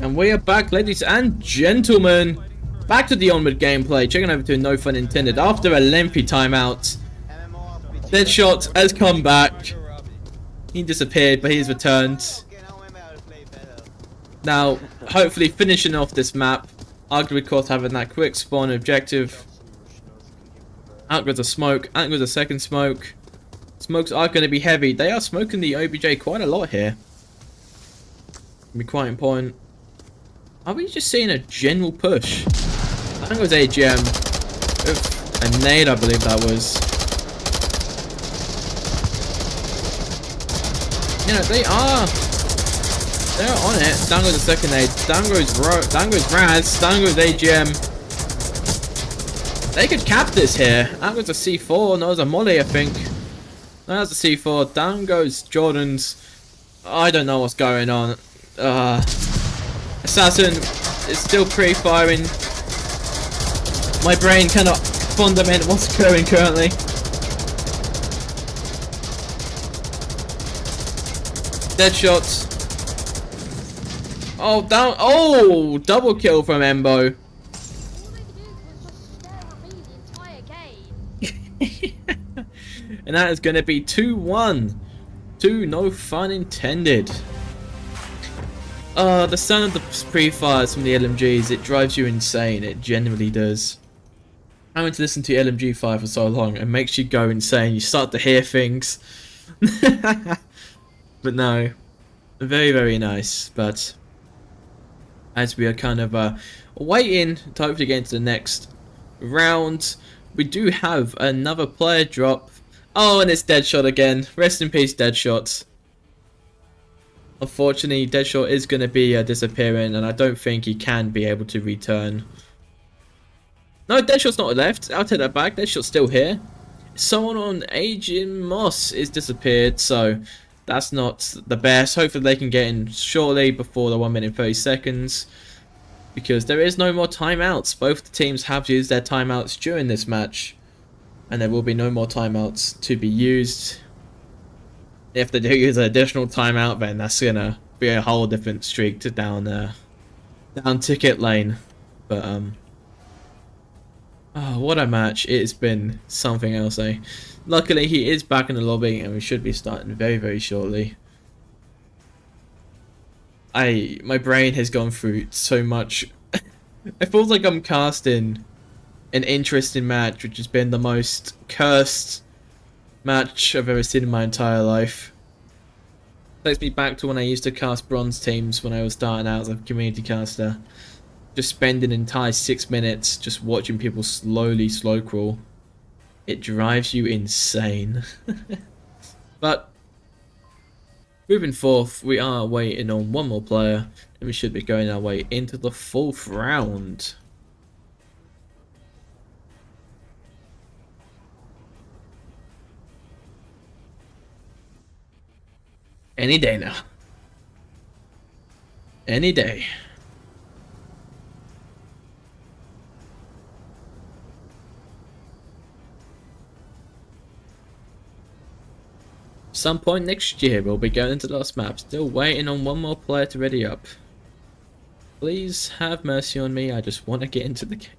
And we are back, ladies and gentlemen. Back to the Onward gameplay. Checking over to No Fun Intended. After a lengthy timeout, MMO off bitch. Deadshot has come back. He disappeared, but he's returned. Okay, now maybe I'll play better. Now, hopefully finishing off this map. Arguably, of course, having that quick spawn objective. Out goes a smoke. Out goes a second smoke. Smokes are going to be heavy. They are smoking the OBJ quite a lot here. Be quite important. Are we just seeing a general push? I think it was AGM. Oof, a nade, I believe that was. You know, they're on it. Down goes the second nade. Down goes Raz. Down goes AGM. They could cap this here. That was a C4. No, it was a molly, I think. That was a C4. Down goes Jordan's. I don't know what's going on. Assassin is still pre-firing. My brain cannot fundament what's occurring currently. Deadshot. Oh, down. Oh, double kill from Embo. All they could do was just stare at me the entire game. And that is going to be 2-1. 2, no fun intended. The sound of the pre-fires from the LMGs, it drives you insane. It genuinely does. Having to listen to LMG fire for so long, it makes you go insane. You start to hear things. But no. Very, very nice. But as we are kind of waiting to hopefully get into the next round, we do have another player drop. Oh, and it's Deadshot again. Rest in peace, Deadshot. Unfortunately, Deadshot is going to be disappearing, and I don't think he can be able to return. No, Deadshot's not left. I'll take that back. Deadshot's still here. Someone on Agent Moss is disappeared, so that's not the best. Hopefully they can get in shortly before the 1 minute 30 seconds, because there is no more timeouts. Both the teams have used their timeouts during this match, and there will be no more timeouts to be used. If they do use an additional timeout, then that's gonna be a whole different streak to down ticket lane. But oh, what a match! It's been something else, eh? Luckily, he is back in the lobby, and we should be starting very, very shortly. My brain has gone through so much. It feels like I'm casting an interesting match, which has been the most cursed match I've ever seen in my entire life. Takes me back to when I used to cast bronze teams when I was starting out as a community caster. Just spending an entire 6 minutes just watching people slowly slow crawl. It drives you insane. But moving forth, we are waiting on one more player, and we should be going our way into the 4th round. Any day now. Any day. Some point next year we'll be going into the last map. Still waiting on one more player to ready up. Please have mercy on me. I just want to get into the game.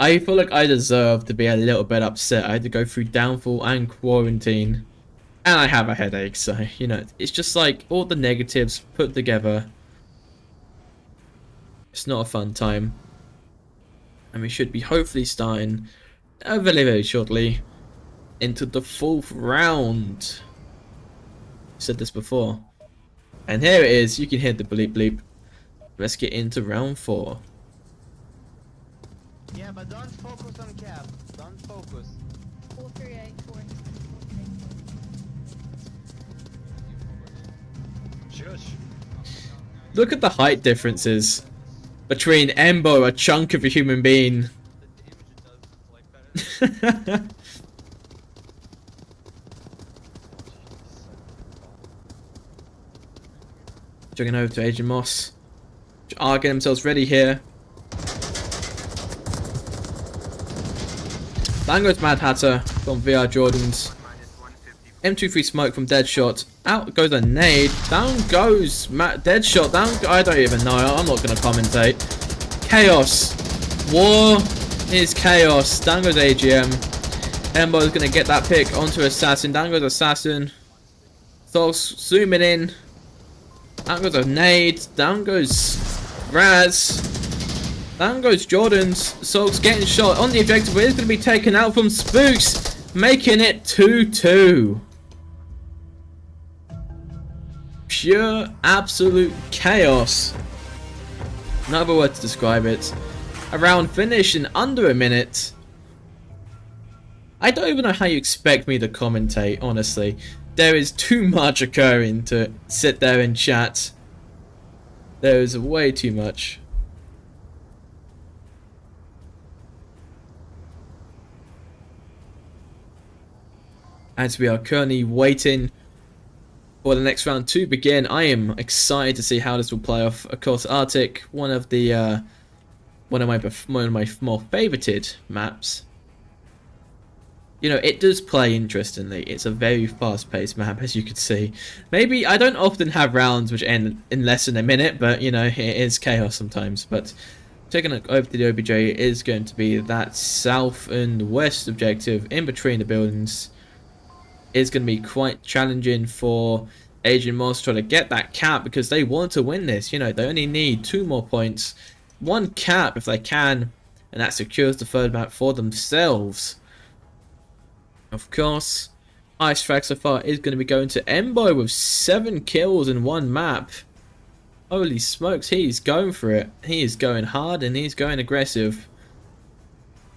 I feel like I deserve to be a little bit upset. I had to go through downfall and quarantine. And I have a headache, so, you know, it's just like all the negatives put together. It's not a fun time. And we should be hopefully starting very, very shortly into the 4th round. I said this before. And here it is. You can hear the bleep bleep. Let's get into round 4. Yeah, but don't focus on cap. Don't focus. 438, 4. Shush. Look at the height differences between Embo, a chunk of a human being. The damage it does is like better. Jumping over to Agent Moss. Are getting themselves ready here. Down goes Mad Hatter from VR Jordans. M23 smoke from Deadshot. Out goes a nade. Down goes Deadshot. Down. I don't even know. I'm not going to commentate. Chaos. War is chaos. Down goes AGM. Embo is going to get that pick onto Assassin. Down goes Assassin. Thos zooming in. Down goes a nade. Down goes Raz. Down goes Jordan's. Sulks getting shot on the objective, but it's going to be taken out from Spooks, making it 2-2. Pure, absolute chaos. Another word to describe it. A round finish in under a minute. I don't even know how you expect me to commentate, honestly. There is too much occurring to sit there and chat. There is way too much. As we are currently waiting for the next round to begin, I am excited to see how this will play off. Of course, Arctic, one of my more favorited maps. You know, it does play interestingly. It's a very fast-paced map, as you can see. Maybe I don't often have rounds which end in less than a minute, but you know, it is chaos sometimes. But taking it over to the OBJ is going to be that south and west objective in between the buildings. Is going to be quite challenging for Agent Moss to try to get that cap, because they want to win this. You know, they only need 2 more points, 1 cap if they can, and that secures the third map for themselves. Of course, Ice Track so far is going to be going to Embo with 7 kills in 1 map. Holy smokes, he's going for it. He is going hard and he's going aggressive.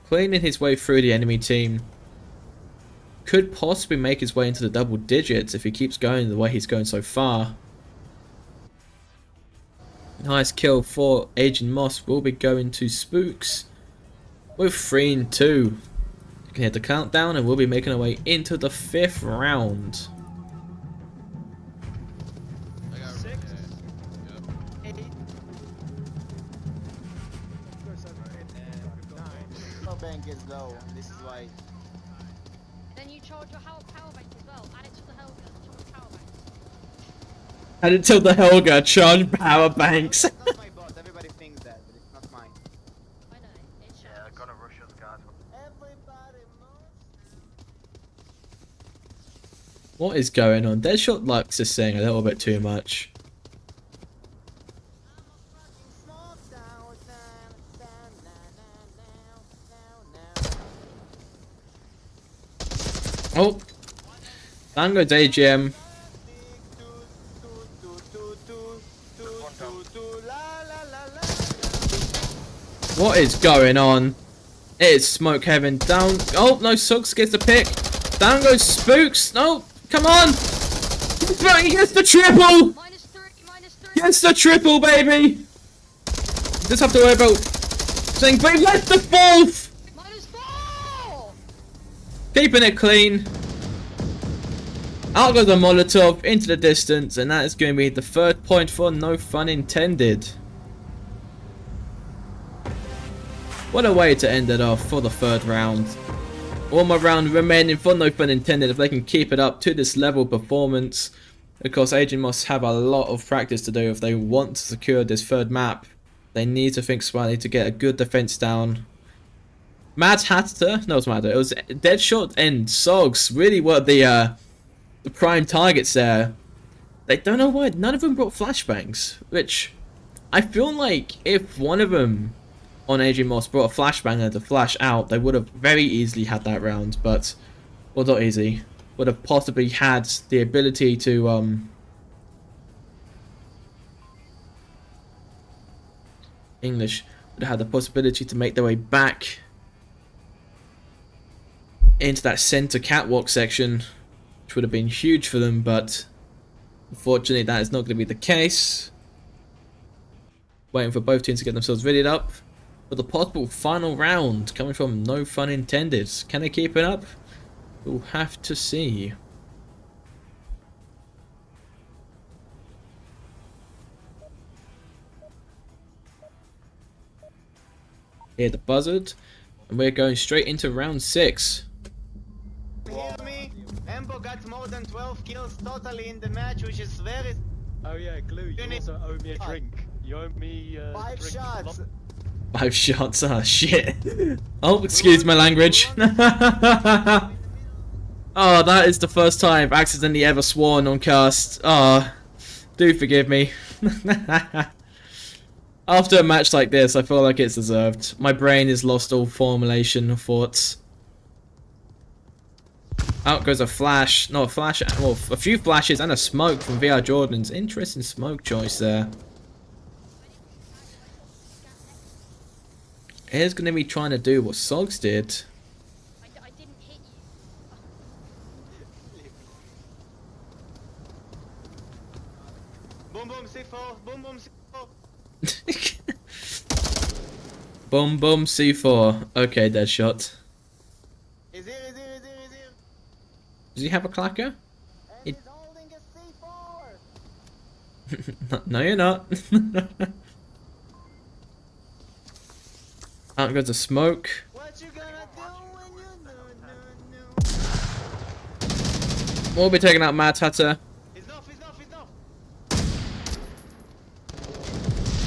Cleaning his way through the enemy team. Could possibly make his way into the double digits if he keeps going the way he's going so far. Nice kill for Agent Moss will be going to Spooks with 3 and 2. You can hit the countdown and we'll be making our way into the 5th round. 6, 8, Bank is low. This is why. Then you charge your power bank as well. Add it to the Helga. Charge power bank. And until the Helga charge power banks. It's not my bot. Everybody thinks that, but it's not mine. I know. It's yeah, gonna rush your guard. Everybody moves. What is going on? Deadshot likes this thing a little bit too much. Oh, down goes AGM. What is going on? It is smoke heaven. Down. Oh no, Suggs gets the pick. Down goes Spooks. No, come on. He gets the triple. -3. Gets the triple, baby. Just have to worry about saying, but he left the 4th. -4. Keeping it clean. Out goes the Molotov into the distance, and that is going to be the 3rd point for No Fun Intended. What a way to end it off for the 3rd round. 1 more round remaining for No Fun Intended. If they can keep it up to this level of performance. Of course, Agent must have a lot of practice to do if they want to secure this 3rd map. They need to think smartly to get a good defense down. Mad Hatter, no, it's Mad. It was Deadshot and Sogs really were the prime targets there. They don't know why none of them brought flashbangs, which I feel like if one of them on AG Moss brought a flashbanger to flash out, they would have very easily had that round. But well, not easy. Would have possibly had the ability to English would have had the possibility to make their way back into that center catwalk section, which would have been huge for them, but unfortunately that is not going to be the case. Waiting for both teams to get themselves readied up for the possible final round coming from No Fun Intended. Can they keep it up? We'll have to see. Hear the buzzard, and we're going straight into round 6. Hear me? Embo Sifo got more than 12 kills totally in the match, which is very... Oh yeah, Glue, you Finish. also owe me a drink. You owe me 5 drink. shots. 5 shots, ah shit. Oh, excuse my language. Oh, that is the first time I've accidentally ever sworn on cast. Oh, do forgive me. After a match like this, I feel like it's deserved. My brain has lost all formulation of thoughts. Out goes a flash. No, a flash. Well, a few flashes and a smoke from VR Jordan's. Interesting smoke choice there. Here's going to be trying to do what Sogs did. I didn't hit you. Boom boom C4, boom boom C4. Boom, boom, C4. Okay, dead shot. He's here, he's here, he's here, he's here. Does he have a clacker? And It- he's holding a C4. No, you're not. Out goes a smoke. What you gonna do when you know? We'll be taking out Mad Hatter. He's off, he's off, he's off.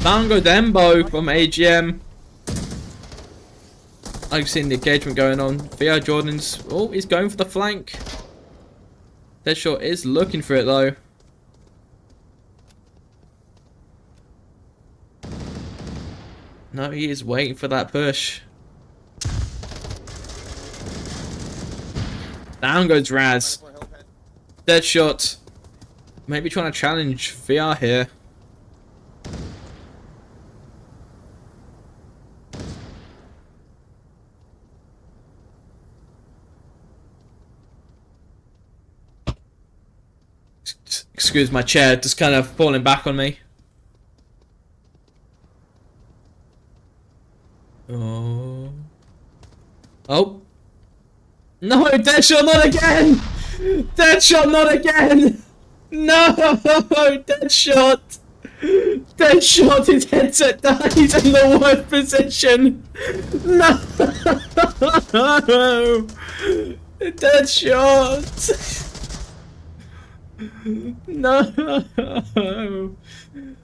Tango Dembo from AGM. I've seen the engagement going on. VR Jordan's. Oh, he's going for the flank. Deadshot is looking for it though. No, he is waiting for that push. Down goes Raz. Deadshot. Maybe trying to challenge VR here. Excuse my chair, just kind of falling back on me. Oh. Oh. No, Deadshot, not again! Deadshot, not again! No! Deadshot! Deadshot, his headset dies in the worst position! No! Deadshot! No!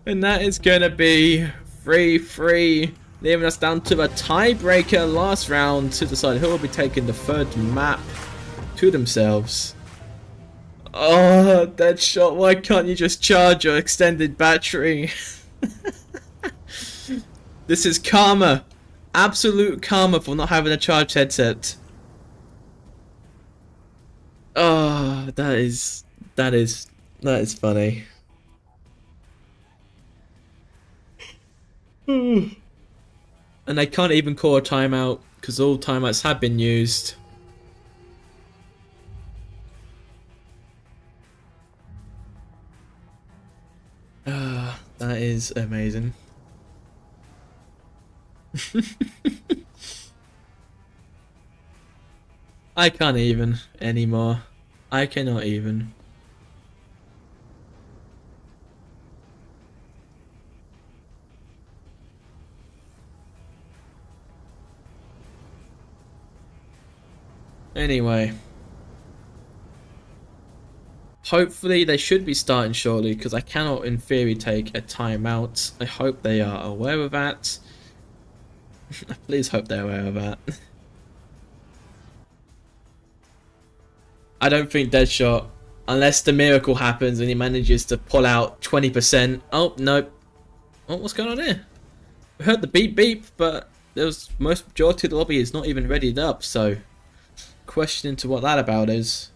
And that is gonna be 3-3, leaving us down to a tiebreaker last round to decide who will be taking the third map to themselves. Oh, Deadshot, why can't you just charge your extended battery? This is karma. Absolute karma for not having a charged headset. Oh, that is funny. And I can't even call a timeout because all timeouts have been used. That is amazing. I can't even anymore. I cannot even. Anyway. Hopefully they should be starting shortly because I cannot in theory take a timeout. I hope they are aware of that. Please hope they're aware of that. I don't think Deadshot, unless the miracle happens and he manages to pull out 20%. Oh, nope. Oh, what's going on here? We heard the beep beep, but there was most majority of the lobby is not even readied up, so question into what that about is.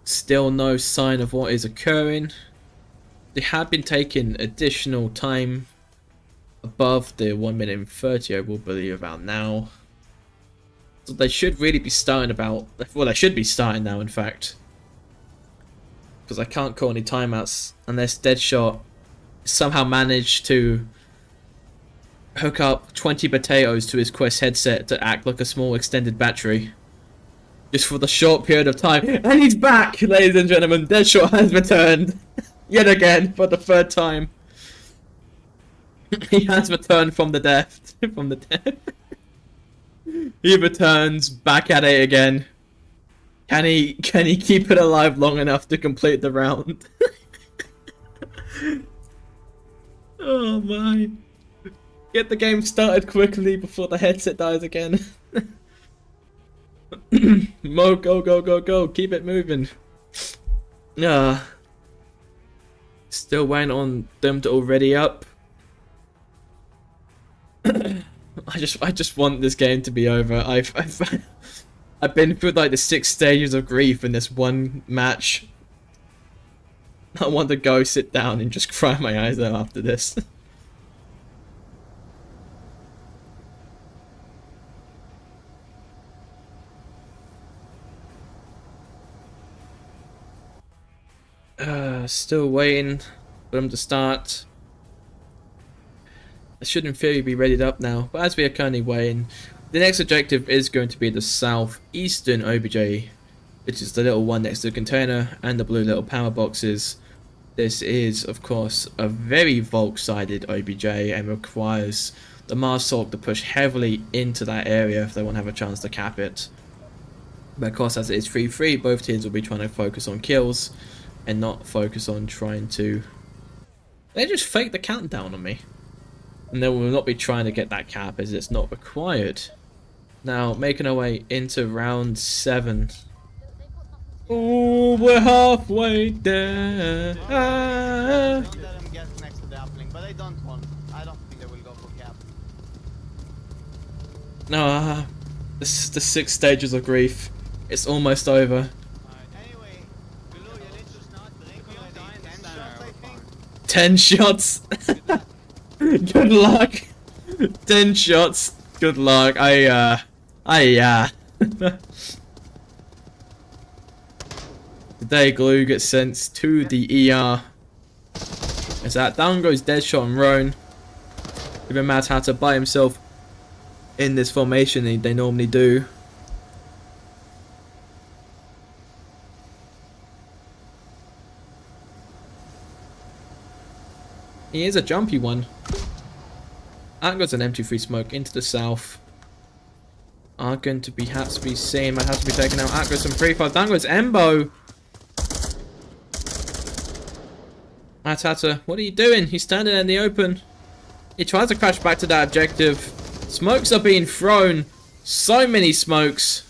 Still no sign of what is occurring. They have been taking additional time above the 1 minute and 30, I will believe, about now. So they should really be starting about... Well, they should be starting now, in fact. Because I can't call any timeouts unless Deadshot somehow managed to hook up 20 potatoes to his Quest headset to act like a small extended battery. Just for the short period of time. And he's back, ladies and gentlemen. Deadshot has returned. Yet again, for the third time. He has returned from the death. From the death. He returns back at it again. Can he keep it alive long enough to complete the round? Oh my. Get the game started quickly before the headset dies again. Mo, go. Keep it moving. Still waiting on them to already up. I just want this game to be over. I've been through like the 6 stages of grief in this one match. I want to go sit down and just cry my eyes out after this. Still waiting for them to start. I should in theory be readied up now, but as we are currently waiting, the next objective is going to be the southeastern OBJ, which is the little one next to the container and the blue little power boxes. This is, of course, a very Volk-sided OBJ and requires the Mars Salk to push heavily into that area if they want to have a chance to cap it. But of course, as it is 3-3, both teams will be trying to focus on kills and not focus on trying to... They just fake the countdown on me. And they will not be trying to get that cap as it's not required. Now, making our way into round 7. Oh, we're halfway there. Don't let them get next to the uplink, but I don't think they will go for cap. No, the 6 stages of grief. It's almost over. Anyway, Gulu, you need to start 10 shots. Good luck. 10 shots. Good luck. Today Glue gets sent to the ER. As that down goes Deadshot and Roan. Even Mad Hatter by himself in this formation they normally do. He is a jumpy one. Out goes an M23 smoke into the south. Are going to be have to be seen. Might have to be taken out. Out goes some 3-5. Down goes Embo. Matata, what are you doing? He's standing in the open. He tries to crash back to that objective. Smokes are being thrown. So many smokes.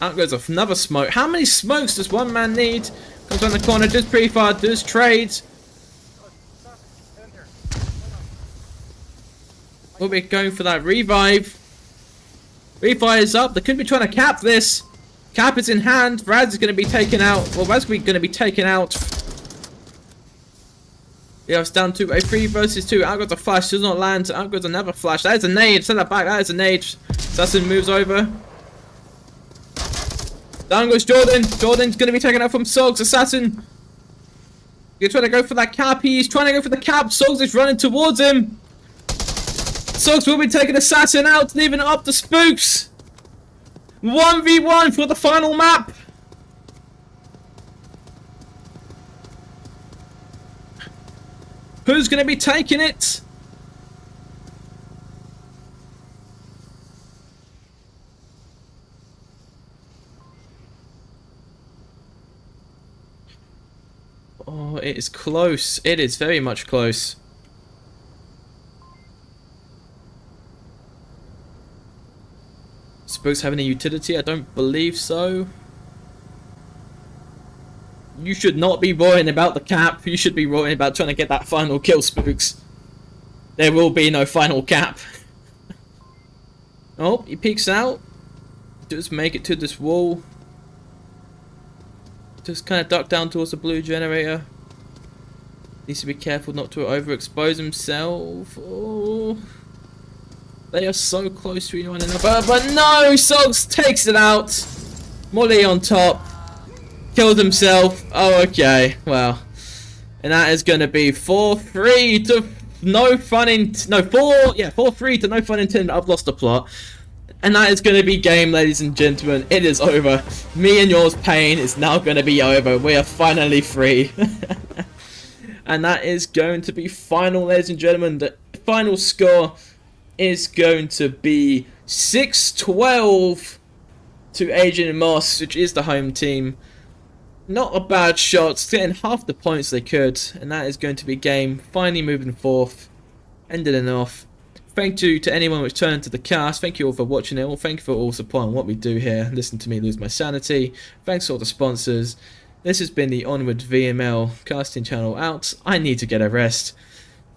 Out goes another smoke. How many smokes does one man need? Comes on the corner, does pre-fire, does trades. We'll be going for that revive. Revive is up. They could be trying to cap this. Cap is in hand. Raz is going to be taken out. Well, Raz is going to be taken out. Yeah, it's down to a 3 versus 2. Out goes a flash. Does not land. Out goes another flash. That is a nade. Send that back. That is a nade. Assassin moves over. Down goes Jordan. Jordan's going to be taken out from Sogs. Assassin. You're trying to go for that cap. He's trying to go for the cap. Sogs is running towards him. Sogs will be taking Assassin out, leaving it up to Spooks. 1v1 for the final map. Who's going to be taking it? Oh, it is close. It is very much close. Spooks have any utility? I don't believe so. You should not be worrying about the cap. You should be worrying about trying to get that final kill, Spooks. There will be no final cap. Oh, he peeks out. Just make it to this wall. Just kind of duck down towards the blue generator. Needs to be careful not to overexpose himself. Oh. They are so close to one another. But no! Sogs takes it out. Molly on top. Killed himself. Oh, okay. Well. And that is going to be 4-3 to no fun in... No, 4... Yeah, 4-3 to no fun intended. I've lost the plot. And that is going to be game, ladies and gentlemen. It is over. Me and yours pain is now going to be over. We are finally free. And that is going to be final, ladies and gentlemen. The final score is going to be 6-12 to Agent and Moss, which is the home team. Not a bad shot, getting half the points they could, and that is going to be game finally moving forth, ended it off. Thank you to anyone which turned to the cast. Thank you all for watching it. Well, thank you for all supporting what we do here. Listen to me lose my sanity. Thanks to all the sponsors. This has been the Onward VML casting channel out. I need to get a rest.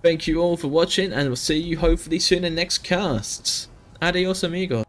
Thank you all for watching, and we'll see you hopefully soon in next casts. Adios amigos.